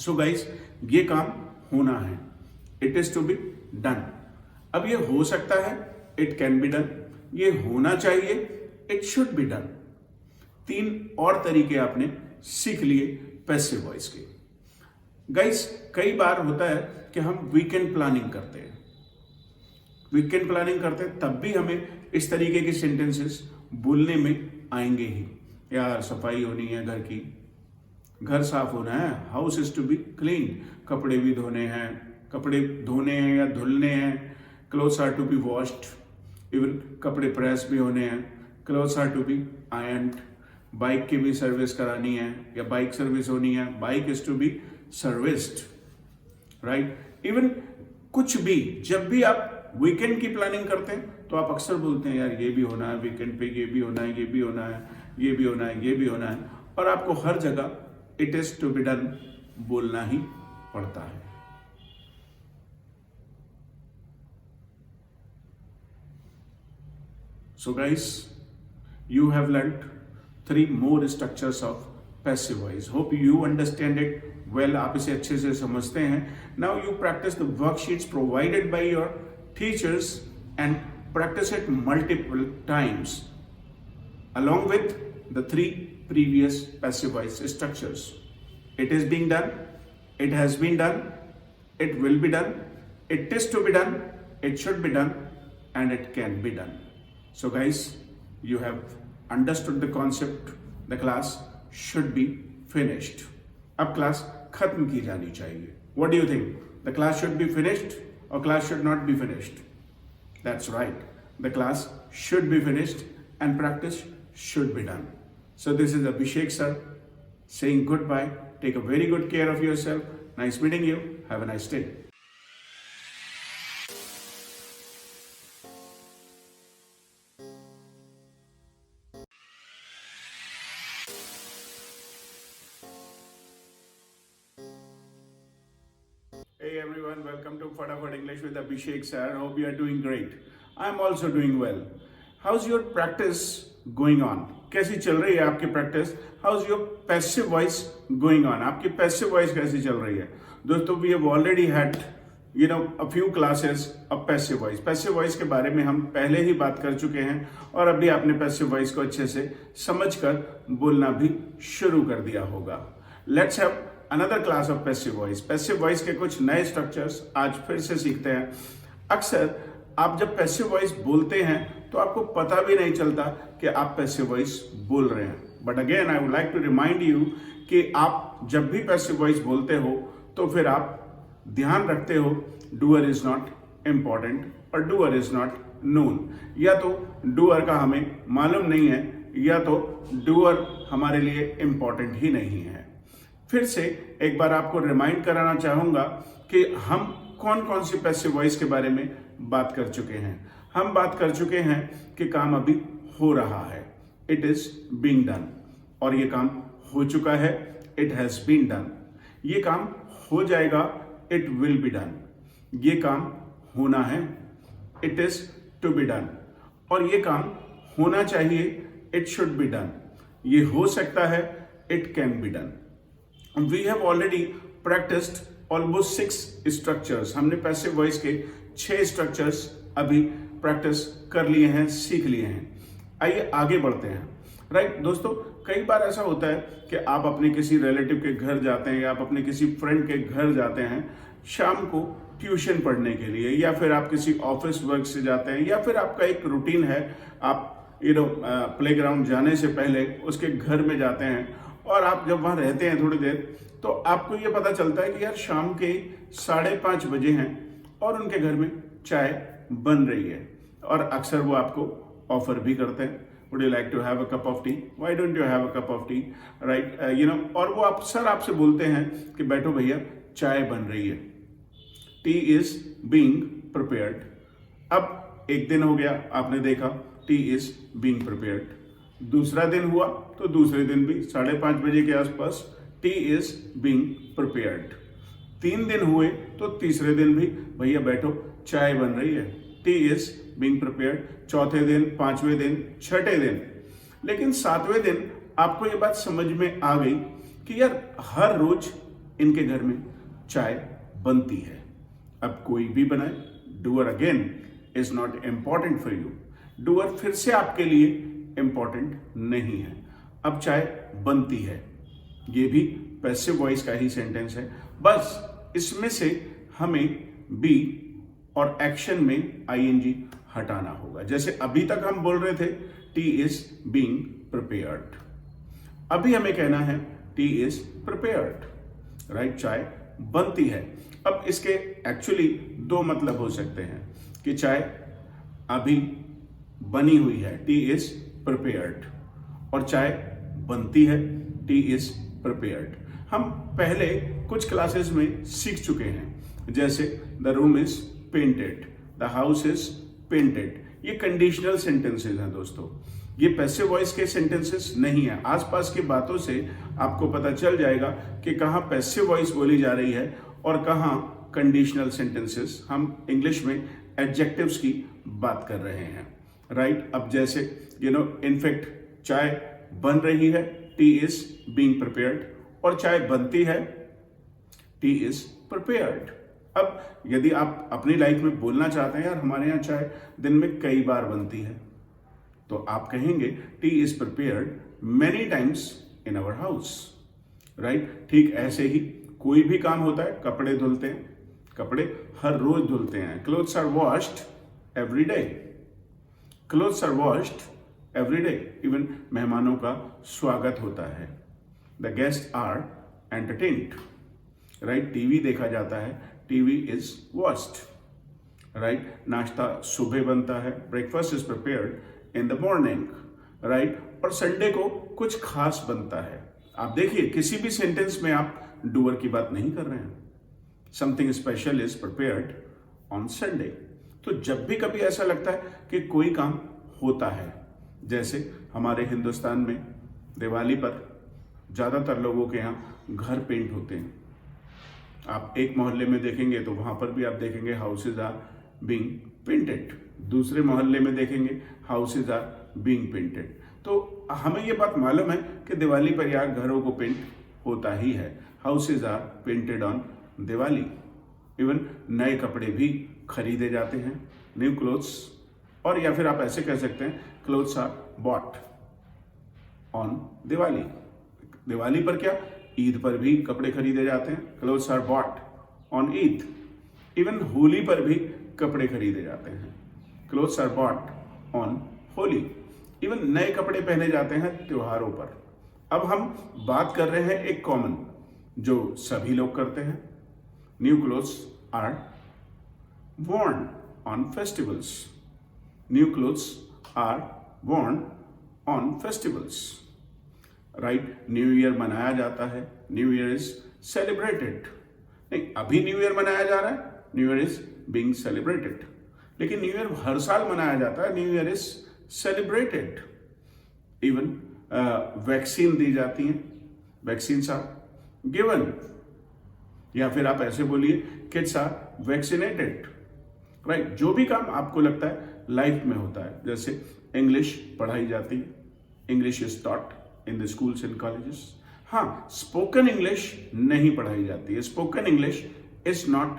So guys, ये काम होना है. It is to be done. अब ये हो सकता है, it can be done. ये होना चाहिए, it should be done. 3 और तरीके आपने सीख लिए पैसिव वॉइस के. गाइस, कई बार होता है कि हम वीकेंड प्लानिंग करते हैं. वीकेंड प्लानिंग करते हैं तब भी हमें इस तरीके के सेंटेंसेस बोलने में आएंगे ही. यार सफाई होनी है घर की, घर साफ होना है, house is to be clean, कपड़े भी धोने हैं, कपड़े धोने हैं या धुलने हैं, clothes are to be washed, even कपड़े प्रेस भी होने हैं, clothes are to be ironed, bike की भी सर्विस करानी है या बाइक सर्विस होनी है, bike is to be serviced, right. Even कुछ भी, जब भी आप वीकेंड की प्लानिंग करते हैं तो आप अक्सर बोलते हैं यार ये भी होना है वीकेंड पे, ये भी होना है, ये भी होना है, ये भी होना है, ये भी होना है, और आपको हर जगह it is to be done बोलना ही पड़ता है। So guys, you have learnt 3 more structures of passive voice. Hope you understand it well. आप इसे अच्छे से समझते हैं. Now you practice the worksheets provided by your teachers and practice it multiple times along with the 3 previous passive voice structures. It is being done, it has been done, it will be done, it is to be done, it should be done, and it can be done. So guys, you have understood the concept. The class should be finished. अब class खत्म की जानी चाहिए. What do you think? The class should be finished or class should not be finished? That's right. The class should be finished and practice should be done. So this is Abhishek sir saying goodbye. Take a very good care of yourself. Nice meeting you. Have a nice day. Hey everyone, welcome to Fadafad English with Abhishek sir. Hope you are doing great. I am also doing well. How's your practice going on? कैसी चल रही है आपकी practice? How's your passive voice going on? आपकी passive voice कैसी चल रही है? दोस्तों, we have already had a few classes of passive voice. Passive voice के बारे में हम पहले ही बात कर चुके हैं और अभी आपने passive voice को अच्छे से समझकर बोलना भी शुरू कर दिया होगा. Let's have another class of passive voice. Passive voice के कुछ नए स्ट्रक्चर्स आज फिर से सीखते हैं. अक्सर आप जब पैसिव वॉइस बोलते हैं तो आपको पता भी नहीं चलता कि आप पैसिव वॉइस बोल रहे हैं. But again I would like to remind you कि आप जब भी पैसिव वॉइस बोलते हो तो फिर आप ध्यान रखते हो डूअर इज नॉट इम्पॉर्टेंट और डूअर इज नॉट नोन. या तो डूअर का हमें मालूम नहीं है या तो डूअर हमारे लिए इम्पॉर्टेंट ही नहीं है. फिर से एक बार आपको रिमाइंड कराना चाहूंगा कि हम कौन कौन सी पैसिव वॉइस के बारे में बात कर चुके हैं. हम बात कर चुके हैं कि काम अभी हो रहा है, इट इज बीइंग डन, और ये काम हो चुका है, इट हैज बीन डन. ये काम हो जाएगा, इट विल बी डन. ये काम होना है, it is to be done, और ये काम होना चाहिए, इट शुड बी डन. ये हो सकता है, it can be done. We have already practiced almost 6 structures. हमने पैसिव वॉइस के 6 स्ट्रक्चर्स अभी प्रैक्टिस कर लिए हैं, सीख लिए हैं. आइए आगे बढ़ते हैं. राइट दोस्तों, कई बार ऐसा होता है कि आप अपने किसी रिलेटिव के घर जाते हैं या आप अपने किसी फ्रेंड के घर जाते हैं शाम को ट्यूशन पढ़ने के लिए, या फिर आप किसी ऑफिस वर्क से जाते हैं, या फिर आपका एक रूटीन है, आप प्लेग्राउंड जाने से पहले उसके घर में जाते हैं, और आप जब वहां रहते हैं थोड़ी देर तो आपको ये पता चलता है कि यार शाम के 5:30 बजे हैं और उनके घर में चाय बन रही है, और अक्सर वो आपको ऑफर भी करते हैं, would you like to have a cup of tea, why don't you have a cup of tea, right, और वो अक्सर आपसे बोलते हैं कि बैठो भैया चाय बन रही है, टी इज बीइंग प्रिपेयर्ड. अब एक दिन हो गया, आपने देखा टी इज बीइंग प्रिपेयर्ड. दूसरा दिन हुआ तो दूसरे दिन भी 5:30 बजे के आसपास टी इज बीइंग प्रिपेयर्ड. 3 दिन हुए तो तीसरे दिन भी भैया बैठो चाय बन रही है, टी इज बीइंग प्रिपेयर्ड. चौथे दिन, 5वें दिन, 6ठे दिन. लेकिन 7वें दिन आपको ये बात समझ में आ गई कि यार हर रोज इनके घर में चाय बनती है. अब कोई भी बनाए, doer again is not important for you. Doer फिर से आपके लिए इंपॉर्टेंट नहीं है. अब चाय बनती है, ये भी पैसिव वॉइस का ही सेंटेंस है. बस इसमें से हमें बी और एक्शन में आईएनजी हटाना होगा. जैसे अभी तक हम बोल रहे थे टी इज बीइंग प्रिपेयर्ड, अभी हमें कहना है टी इज प्रिपेयर्ड, राइट, चाय बनती है. अब इसके एक्चुअली 2 मतलब हो सकते हैं कि चाय अभी बनी हुई है, टी इज प्रिपेयर्ड, और चाय बनती है, टी इज प्रिपेयर्ड. हम पहले कुछ क्लासेस में सीख चुके हैं. जैसे the room is painted, the house is painted. ये कंडीशनल सेंटेंसेस हैं दोस्तों, ये पैसिव वॉइस के सेंटेंसेस नहीं है। आसपास की बातों से आपको पता चल जाएगा कि कहाँ पैसिव वॉइस बोली जा रही है और कहाँ कंडीशनल सेंटेंसेस, हम इंग्लिश में एडजेक्टिव्स की बात कर रहे हैं, राइट। अब जैसे इनफैक्ट चाय बन रही है, टी इज बीइंग प्रिपेयर्ड, और चाय बनती है, टी इज प्रिपेयर्ड। अब यदि आप अपनी लाइफ में बोलना चाहते हैं यार हमारे यहाँ चाय दिन में कई बार बनती है, तो आप कहेंगे tea is prepared many times in our house, right. ठीक ऐसे ही कोई भी काम होता है, कपड़े धुलते हैं, कपड़े हर रोज धुलते हैं, clothes are washed every day, clothes are washed every day. Even मेहमानों का स्वागत होता है, the guest are entertained, right. TV देखा जाता है, टीवी इज वॉच्ड, राइट। नाश्ता सुबह बनता है, breakfast is prepared in the morning, right. और संडे को कुछ खास बनता है। आप देखिए किसी भी सेंटेंस में आप डूअर की बात नहीं कर रहे हैं, something special is prepared on Sunday. तो जब भी कभी ऐसा लगता है कि कोई काम होता है, जैसे हमारे हिंदुस्तान में दिवाली पर ज्यादातर लोगों के यहाँ घर पेंट होते हैं, आप एक मोहल्ले में देखेंगे तो वहां पर भी आप देखेंगे हाउसेज आर बीइंग पेंटेड, दूसरे मोहल्ले में देखेंगे हाउसेज आर बीइंग पेंटेड। तो हमें ये बात मालूम है कि दिवाली पर यार घरों को पेंट होता ही है, houses are painted on Diwali. Even नए कपड़े भी खरीदे जाते हैं, न्यू क्लोथ्स, और या फिर आप ऐसे कह सकते हैं clothes are bought on Diwali. Diwali पर क्या, ईद पर भी कपड़े खरीदे जाते हैं, clothes are bought on Eid. Even Holi पर भी कपड़े खरीदे जाते हैं, clothes are bought on Holi. Even नए कपड़े पहने जाते हैं त्योहारों पर। अब हम बात कर रहे हैं एक कॉमन जो सभी लोग करते हैं, new clothes are worn on festivals, new clothes are worn on festivals, right। New year मनाया जाता है, न्यू ईयर इज सेलिब्रेटेड। नहीं, अभी न्यू ईयर मनाया जा रहा है, new year is being celebrated. लेकिन न्यू ईयर हर साल मनाया जाता है, new year is celebrated. Even vaccine दी जाती है, वैक्सीन्स आर गिवन, या फिर आप ऐसे बोलिए किड्स आर वैक्सीनेटेड, राइट। जो भी काम आपको लगता है लाइफ में होता है, जैसे इंग्लिश पढ़ाई जाती है, English is taught in the schools and colleges. हाँ, स्पोकन इंग्लिश नहीं पढ़ाई जाती है, spoken English is not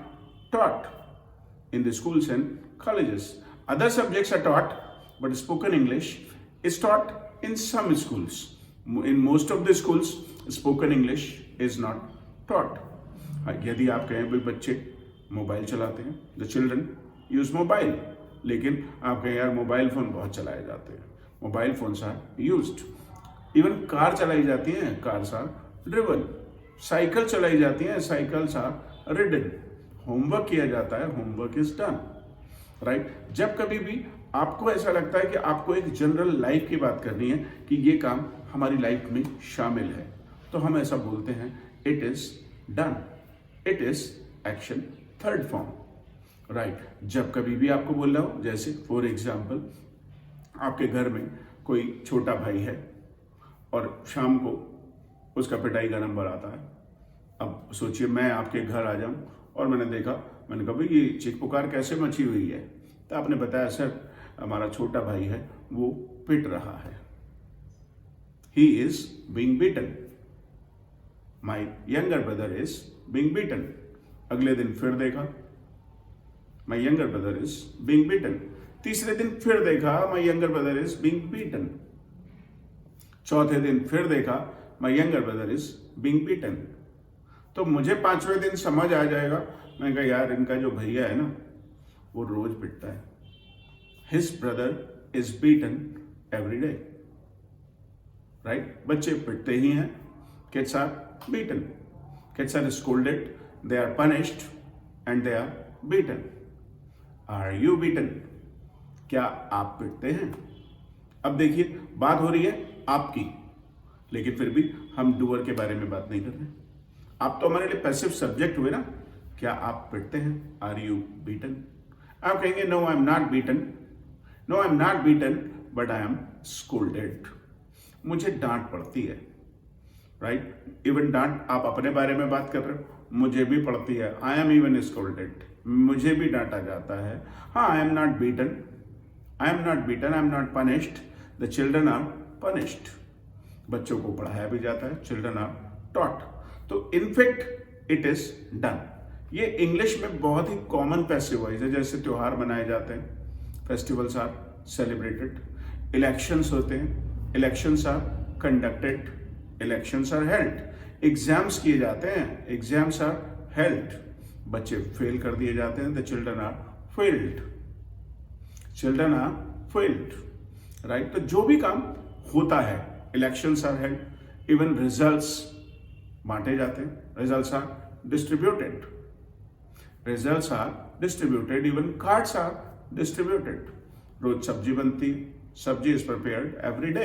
taught in the schools and colleges. Other subjects are taught but spoken English is taught in some schools, in most of the schools spoken English is not taught. यदि आप कहें भाई बच्चे mobile चलाते हैं, the children use mobile, लेकिन आप कहें यार मोबाइल फोन बहुत चलाए जाते हैं, mobile phones are used. Even car चलाई जाती हैं, कार्स आर ड्रिवन, साइकिल चलाई जाती हैं, साइकिल्स आर रिडन, होमवर्क किया जाता है, होमवर्क इज डन, राइट। जब कभी भी आपको ऐसा लगता है कि आपको एक जनरल लाइफ की बात करनी है कि ये काम हमारी लाइफ में शामिल है, तो हम ऐसा बोलते हैं it is done, it is action third form, right. जब कभी भी आपको बोल रहा हूं, जैसे फॉर एग्जाम्पल आपके घर में कोई छोटा भाई है और शाम को उसका पिटाई का नंबर आता है। अब सोचिए मैं आपके घर आ जाऊं और मैंने देखा, मैंने कहा भाई ये चीख पुकार कैसे मची हुई है, तो आपने बताया सर हमारा छोटा भाई है वो पिट रहा है, he is being beaten, my younger brother is being beaten. अगले दिन फिर देखा, my younger brother is being beaten. तीसरे दिन फिर देखा, my younger brother is being beaten. चौथे दिन फिर देखा, my younger brother is being beaten. तो मुझे पांचवें दिन समझ आ जाएगा, मैंने कहा यार इनका जो भैया है ना वो रोज पिटता है, his brother is beaten every day, right. बच्चे पिटते ही हैं, kids are beaten, kids are scolded, they are punished and they are beaten. Are you beaten? क्या आप पिटते हैं? अब देखिए बात हो रही है आपकी, लेकिन फिर भी हम डूअर के बारे में बात नहीं कर रहे। आप तो हमारे लिए पैसिव सब्जेक्ट हुए ना क्या आप पिटते हैं? Are you beaten? आप कहेंगे no I am not beaten, no I am not beaten but I am scolded. मुझे डांट पड़ती है, राइट। इवन डांट, आप अपने बारे में बात कर रहे हो, मुझे भी पड़ती है। आई एम इवन स्कोल्डेड, मुझे भी डांटा जाता है। हाँ, I am not beaten, I am not beaten, I am not punished, the children are punished. बच्चों को पढ़ाया भी जाता है, चिल्ड्रन आर टॉट। तो इनफैक्ट इट इज डन। ये इंग्लिश में बहुत ही कॉमन पैसिव वॉइस है। जैसे त्योहार मनाए जाते हैं, फेस्टिवल्स आर सेलिब्रेटेड। इलेक्शंस होते हैं, elections are conducted, elections are held. Exams किए जाते हैं, एग्जाम्स आर हेल्ड। बच्चे फेल कर दिए जाते हैं, the children are failed, children are failed, right. तो जो भी काम होता है, elections are held. Even results बांटे जाते हैं, results are distributed, results are distributed. Even cards are distributed. रोज सब्जी बनती, सब्जी इज प्रिपेयर्ड एवरी डे।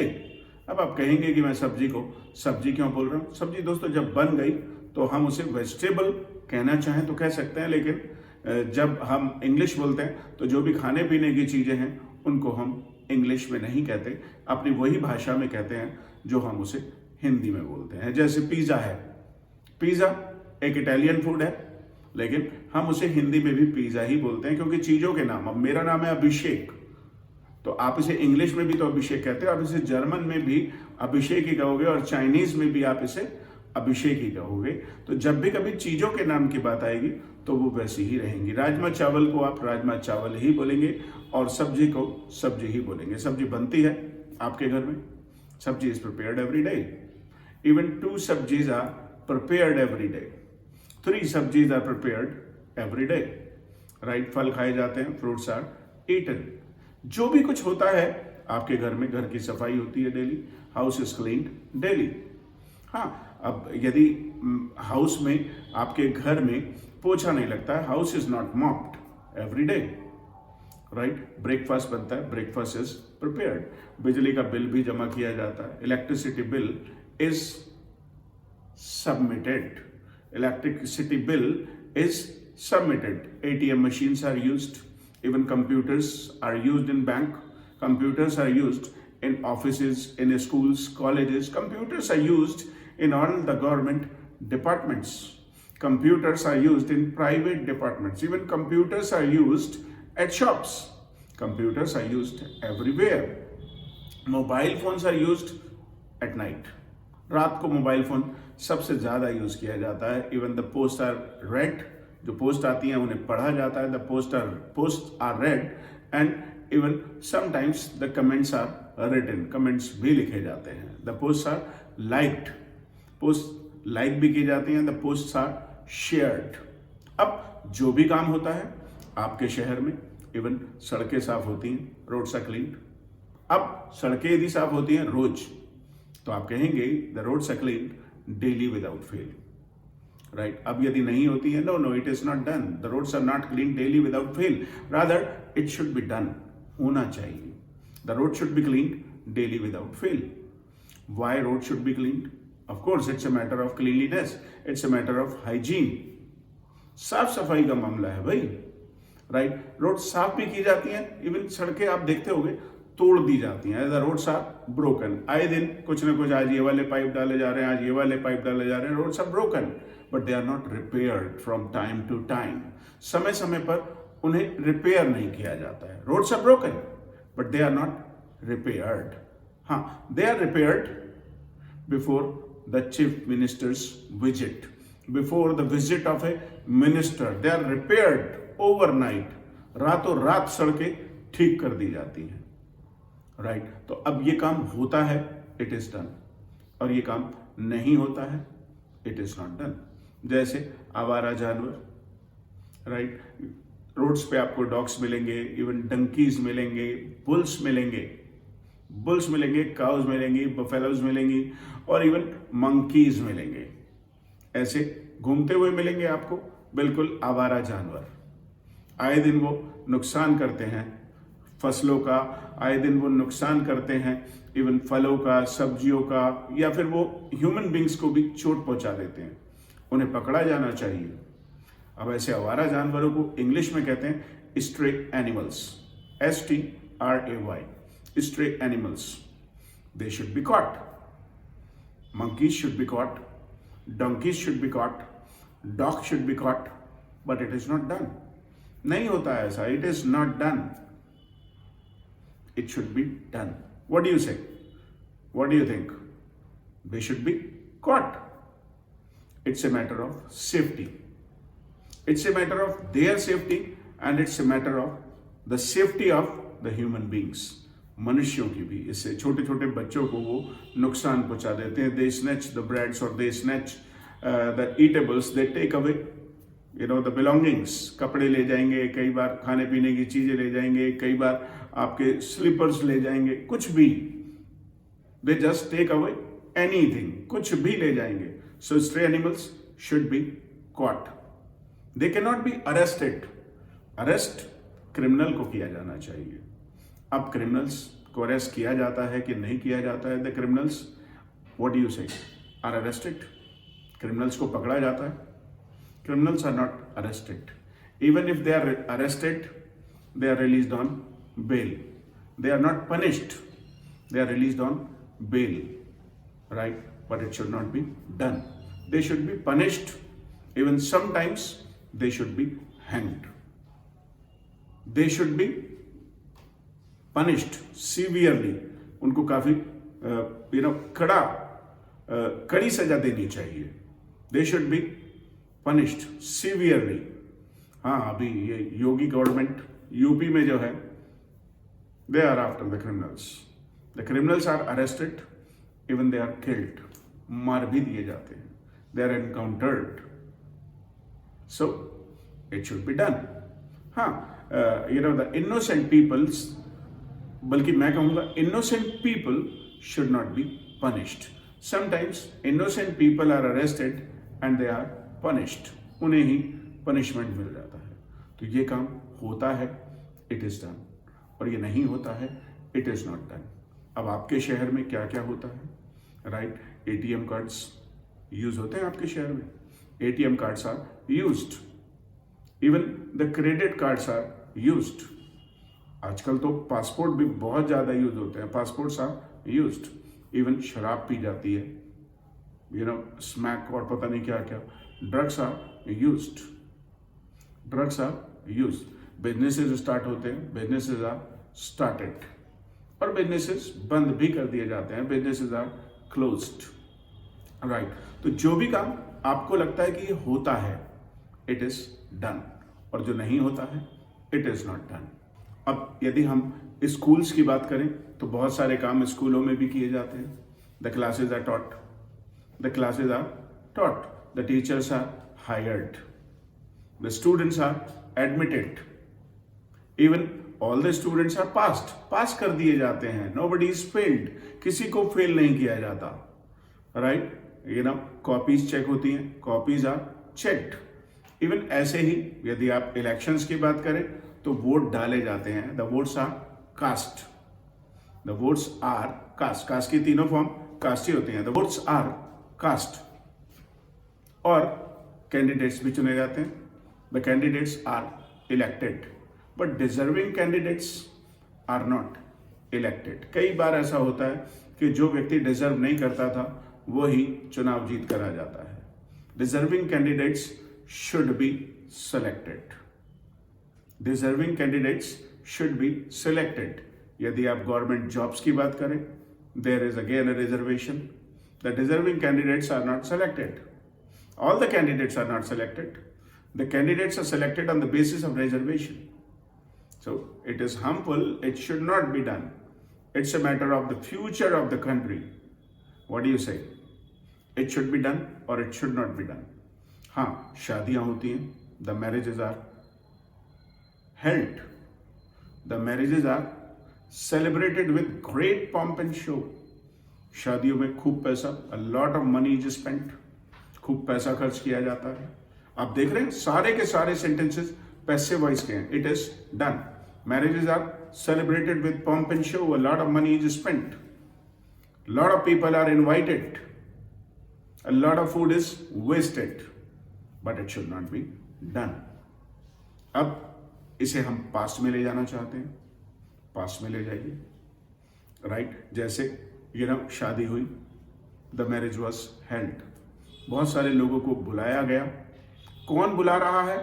अब आप कहेंगे कि मैं सब्जी को सब्जी क्यों बोल रहा हूं? सब्जी दोस्तों जब बन गई तो हम उसे वेजिटेबल कहना चाहें तो कह सकते हैं, लेकिन जब हम इंग्लिश बोलते हैं तो जो भी खाने पीने की चीजें हैं उनको हम इंग्लिश में नहीं कहते, अपनी वही भाषा में कहते हैं जो हम उसे हिंदी में बोलते हैं। जैसे पिज्जा है, पिज्जा एक इटालियन फूड है, लेकिन हम उसे हिंदी में भी पिज्जा ही बोलते हैं, क्योंकि चीजों के नाम। अब मेरा नाम है अभिषेक, तो आप इसे इंग्लिश में भी तो अभिषेक कहते हो, आप इसे जर्मन में भी अभिषेक ही कहोगे, और चाइनीज में भी आप इसे अभिषेक ही कहोगे। तो जब भी कभी चीजों के नाम की बात आएगी तो वो वैसी ही रहेंगी। राजमा चावल को आप राजमा चावल ही बोलेंगे, और सब्जी को सब्जी ही बोलेंगे। सब्जी बनती है आपके घर में, sabzi is prepared every day. Even 2 sabzis are prepared every day, 3 sabzis are prepared every day, right. फल खाए जाते हैं, फ्रूट्स आर ईटन। जो भी कुछ होता है आपके घर में, घर की सफाई होती है daily, house is cleaned daily. हाँ, अब यदि हाउस में, आपके घर में पोछा नहीं लगता है, house is not mopped every day, right. Breakfast बनता है, ब्रेकफास्ट इज प्रिपेयर्ड। बिजली का बिल भी जमा किया जाता है, electricity bill is submitted, electricity bill is submitted. ATM machines are used, even computers are used in bank, computers are used in offices, in schools, colleges, computers are used in all the government departments, computers are used in private departments, even computers are used at shops, computers are used everywhere. Mobile phones are used at night, रात को mobile phone सबसे ज्यादा use किया जाता है। Even the post are read, जो post आती हैं उन्हें पढ़ा जाता है, the post are read, and even sometimes the comments are written, comments भी लिखे जाते हैं। The post are liked, post like भी की जाती हैं, द पोस्ट आर शेयर्ड। अब जो भी काम होता है आपके शहर में, इवन सड़कें साफ होती हैं, रोड्स आर क्लीन्ड। अब सड़कें यदि साफ होती हैं रोज, तो आप कहेंगे the roads are cleaned daily without fail, right. अब यदि नहीं होती है, no it is not done, the roads are not clean daily without fail, rather it should be done, होना चाहिए। The road should be clean daily without fail. Why road should be clean? Of course it's a matter of cleanliness, it's a matter of hygiene, साफ सफाई का मामला है भाई, right. Road साफ भी की जाती हैं, इवन सड़कें आप देखते होंगे तोड़ दी जाती हैं, द रोड्स आर ब्रोकन। आए दिन कुछ ना कुछ, आज ये वाले पाइप डाले जा रहे हैं, आज ये वाले पाइप डाले जा रहे हैं, roads are broken, but they are not repaired from time to time. समय समय पर उन्हें रिपेयर नहीं किया जाता है। Roads are broken but they are not repaired. हाँ, they are repaired before the chief minister's visit, before the visit of a minister, they are repaired overnight. रातों रात सड़कें ठीक कर दी जाती हैं, राइट। तो अब ये काम होता है, इट इज डन, और ये काम नहीं होता है, इट इज नॉट डन। जैसे आवारा जानवर, राइट। रोड्स पे आपको डॉग्स मिलेंगे, इवन डंकीज मिलेंगे, बुल्स मिलेंगे, काउज मिलेंगी, बफेलोज मिलेंगी, और इवन मंकीज मिलेंगे। ऐसे घूमते हुए मिलेंगे आपको, बिल्कुल आवारा जानवर। आए दिन वो नुकसान करते हैं फसलों का, आए दिन वो नुकसान करते हैं इवन फलों का, सब्जियों का, या फिर वो ह्यूमन बींग्स को भी चोट पहुंचा देते हैं। उन्हें पकड़ा जाना चाहिए। अब ऐसे आवारा जानवरों को इंग्लिश में कहते हैं stray animals, STRAY, stray animals. They should be caught. Monkeys should be caught. Donkeys should be caught. Dogs should be caught. But it is not done. नहीं होता है ऐसा. It is not done. It should be done. What do you say? What do you think? They should be caught. It's a matter of safety. It's a matter of their safety and it's a matter of the safety of the human beings. मनुष्यों की भी. इससे छोटे छोटे बच्चों को वो नुकसान पहुंचा देते हैं. They snatch the breads or they snatch the eatables. They take away, the belongings. कपड़े ले जाएंगे, कई बार खाने पीने की चीजें ले जाएंगे, कई बार आपके स्लीपर्स ले जाएंगे, कुछ भी. They just take away anything. कुछ भी ले जाएंगे. So stray animals should be caught. They cannot be arrested. Arrest criminal को किया जाना चाहिए. अब क्रिमिनल्स को अरेस्ट किया जाता है कि नहीं किया जाता है? The criminals, what do you say, are arrested. Criminals को पकड़ा जाता है. Criminals are not arrested. Even if they are arrested, they are released on bail. They are not punished, they are released on bail, right? But it should not be done. They should be punished. Even sometimes they should be hanged. They should be punished severely. उनको काफी कड़ी सजा देनी चाहिए. They should be punished severely. हाँ, अभी ये योगी government UP में जो है, they are after the criminals. The criminals are arrested, even they are killed. मार भी दिए जाते हैं. They are encountered. So it should be done. The innocent peoples, बल्कि मैं कहूँगा innocent people should not be punished. Sometimes innocent people are arrested and they are punished. उन्हें ही punishment मिल जाता है. तो ये काम होता है, it is done. और ये नहीं होता है, it is not done. अब आपके शहर में क्या क्या होता है, right? ATM कार्ड्स यूज होते हैं आपके शहर में. ATM cards are used. Even the credit cards are used. आजकल तो पासपोर्ट भी बहुत ज़्यादा यूज होते हैं. Passports are used. इवन शराब पी जाती है, स्मैक और पता नहीं क्या क्या. Drugs are used. Drugs are used. Businesses start होते हैं, बिजनेसेस आर स्टार्टेड, और बिजनेसेस बंद भी कर दिए जाते हैं. Businesses are closed, right? तो जो भी काम आपको लगता है कि ये होता है, इट इज डन. और जो नहीं होता है, इट इज नॉट डन. अब यदि हम स्कूल्स की बात करें तो बहुत सारे काम स्कूलों में भी किए जाते हैं. The classes are taught. The classes are taught. The teachers are hired. The students are admitted. Even all the students are passed. Pass कर दिए जाते हैं. Nobody is failed. किसी को फेल नहीं किया जाता, राइट? कॉपीज चेक होती हैं. Copies are checked. इवन ऐसे ही यदि आप इलेक्शंस की बात करें तो वोट डाले जाते हैं. The votes are cast. The votes are cast. Cast की तीनों फॉर्म कास्ट ही होती हैं. The votes are cast. और कैंडिडेट्स भी चुने जाते हैं. The candidates are elected, but deserving candidates are not elected. कई बार ऐसा होता है कि जो व्यक्ति डिजर्व नहीं करता था वो ही चुनाव जीत कर आ जाता है. Deserving candidates should be selected. Deserving candidates should be selected. यदि आप गवर्नमेंट जॉब्स की बात करें, there is again a reservation. The deserving candidates are not selected. All the candidates are not selected. The candidates are selected on the basis of reservation. So it is harmful. It should not be done. It's a matter of the future of the country. What do you say? It should be done or it should not be done. हाँ, शादियां होती हैं. The marriages are held. The marriages are celebrated with great pomp and show. शादियों में खूब पैसा, a lot of money is spent. खूब पैसा खर्च किया जाता है. आप देख रहे हैं सारे के सारे सेंटेंसेस पैसिव वॉइस के हैं. It is done. Marriages are celebrated with pomp and show. A lot of money is spent. Lot of people are invited. A lot of food is wasted, but it should not be done. अब इसे हम past में ले जाना चाहते हैं, past में ले जाइए, राइट। जैसे शादी हुई, द मैरिज वॉज हेल्ड, बहुत सारे लोगों को बुलाया गया। कौन बुला रहा है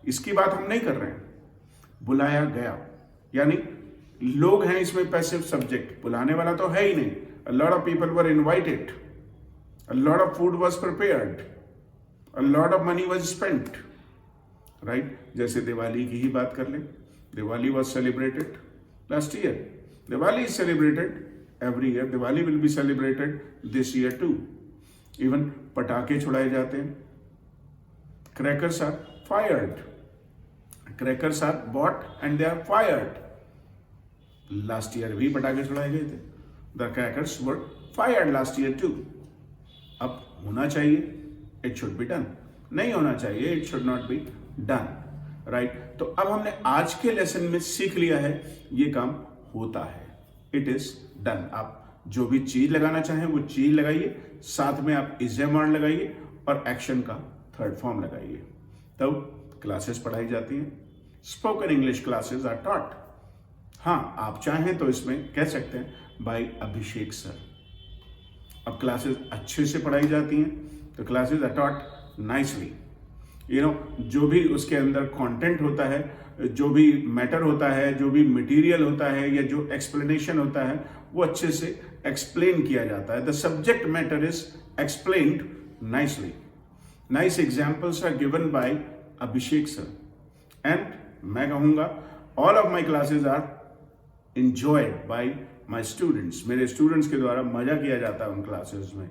इसकी बात हम नहीं कर रहे हैं, बुलाया गया यानी लोग हैं इसमें पैसिव सब्जेक्ट, बुलाने वाला तो है ही नहीं। A lot of people were invited, a lot of food was prepared, a lot of money was spent, right? जैसे दिवाली की ही बात कर लें, Diwali was celebrated last year, Diwali is celebrated every year, Diwali will be celebrated this year too. Even पटाखे छुड़ाए जाते हैं, crackers are fired, crackers are bought and they are fired. Last year भी पटाखे छुड़ाए गए थे, the crackers were fired last year too. अब होना चाहिए, it should be done, नहीं होना चाहिए, it should not be done, right? तो अब हमने आज के लेसन में सीख लिया है ये काम होता है, it is done. आप जो भी चीज लगाना चाहें वो चीज लगाइए, साथ में आप इज वर्ड लगाइए और एक्शन का थर्ड फॉर्म लगाइए, तब क्लासेस पढ़ाई जाती हैं। Spoken English classes are taught. हाँ, आप चाहें तो इसमें कह सकते हैं बाय अभिषेक सर। अब क्लासेस अच्छे से पढ़ाई जाती हैं, तो क्लासेस आर टॉट नाइसली। जो भी उसके अंदर कंटेंट होता है, जो भी मैटर होता है, जो भी मटेरियल होता है या जो एक्सप्लेनेशन होता है, वो अच्छे से एक्सप्लेन किया जाता है। The subject matter is explained nicely. Nice examples are given by Abhishek sir and मैं कहूंगा all of my classes are enjoyed by my students. मेरे स्टूडेंट्स के द्वारा मजा किया जाता है उन क्लासेस में।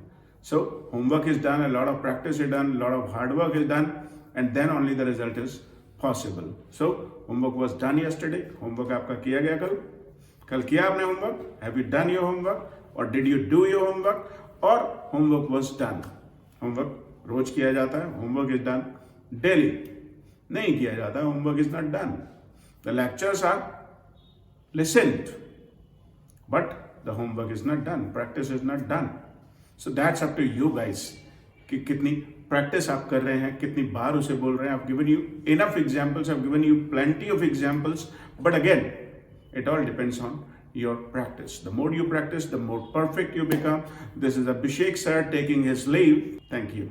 So homework is done, a lot of practice is done, a lot of hard work is done, and then only the result is possible. So homework was done yesterday. Homework आपका किया गया कल किया आपने homework? Have you done your homework? Or did you do your homework? Or homework was done? Homework रोज किया जाता है, homework is done daily. नहीं किया जाता है, homework is not done. The lectures are listened, but the homework is not done, practice is not done. So that's up to you guys कि कितनी practice आप कर रहे हैं, कितनी बार उसे बोल रहे हैं। I've given you enough examples, I've given you plenty of examples, but again it all depends on your practice. The more you practice, the more perfect you become. This is Abhishek sir taking his leave. Thank you.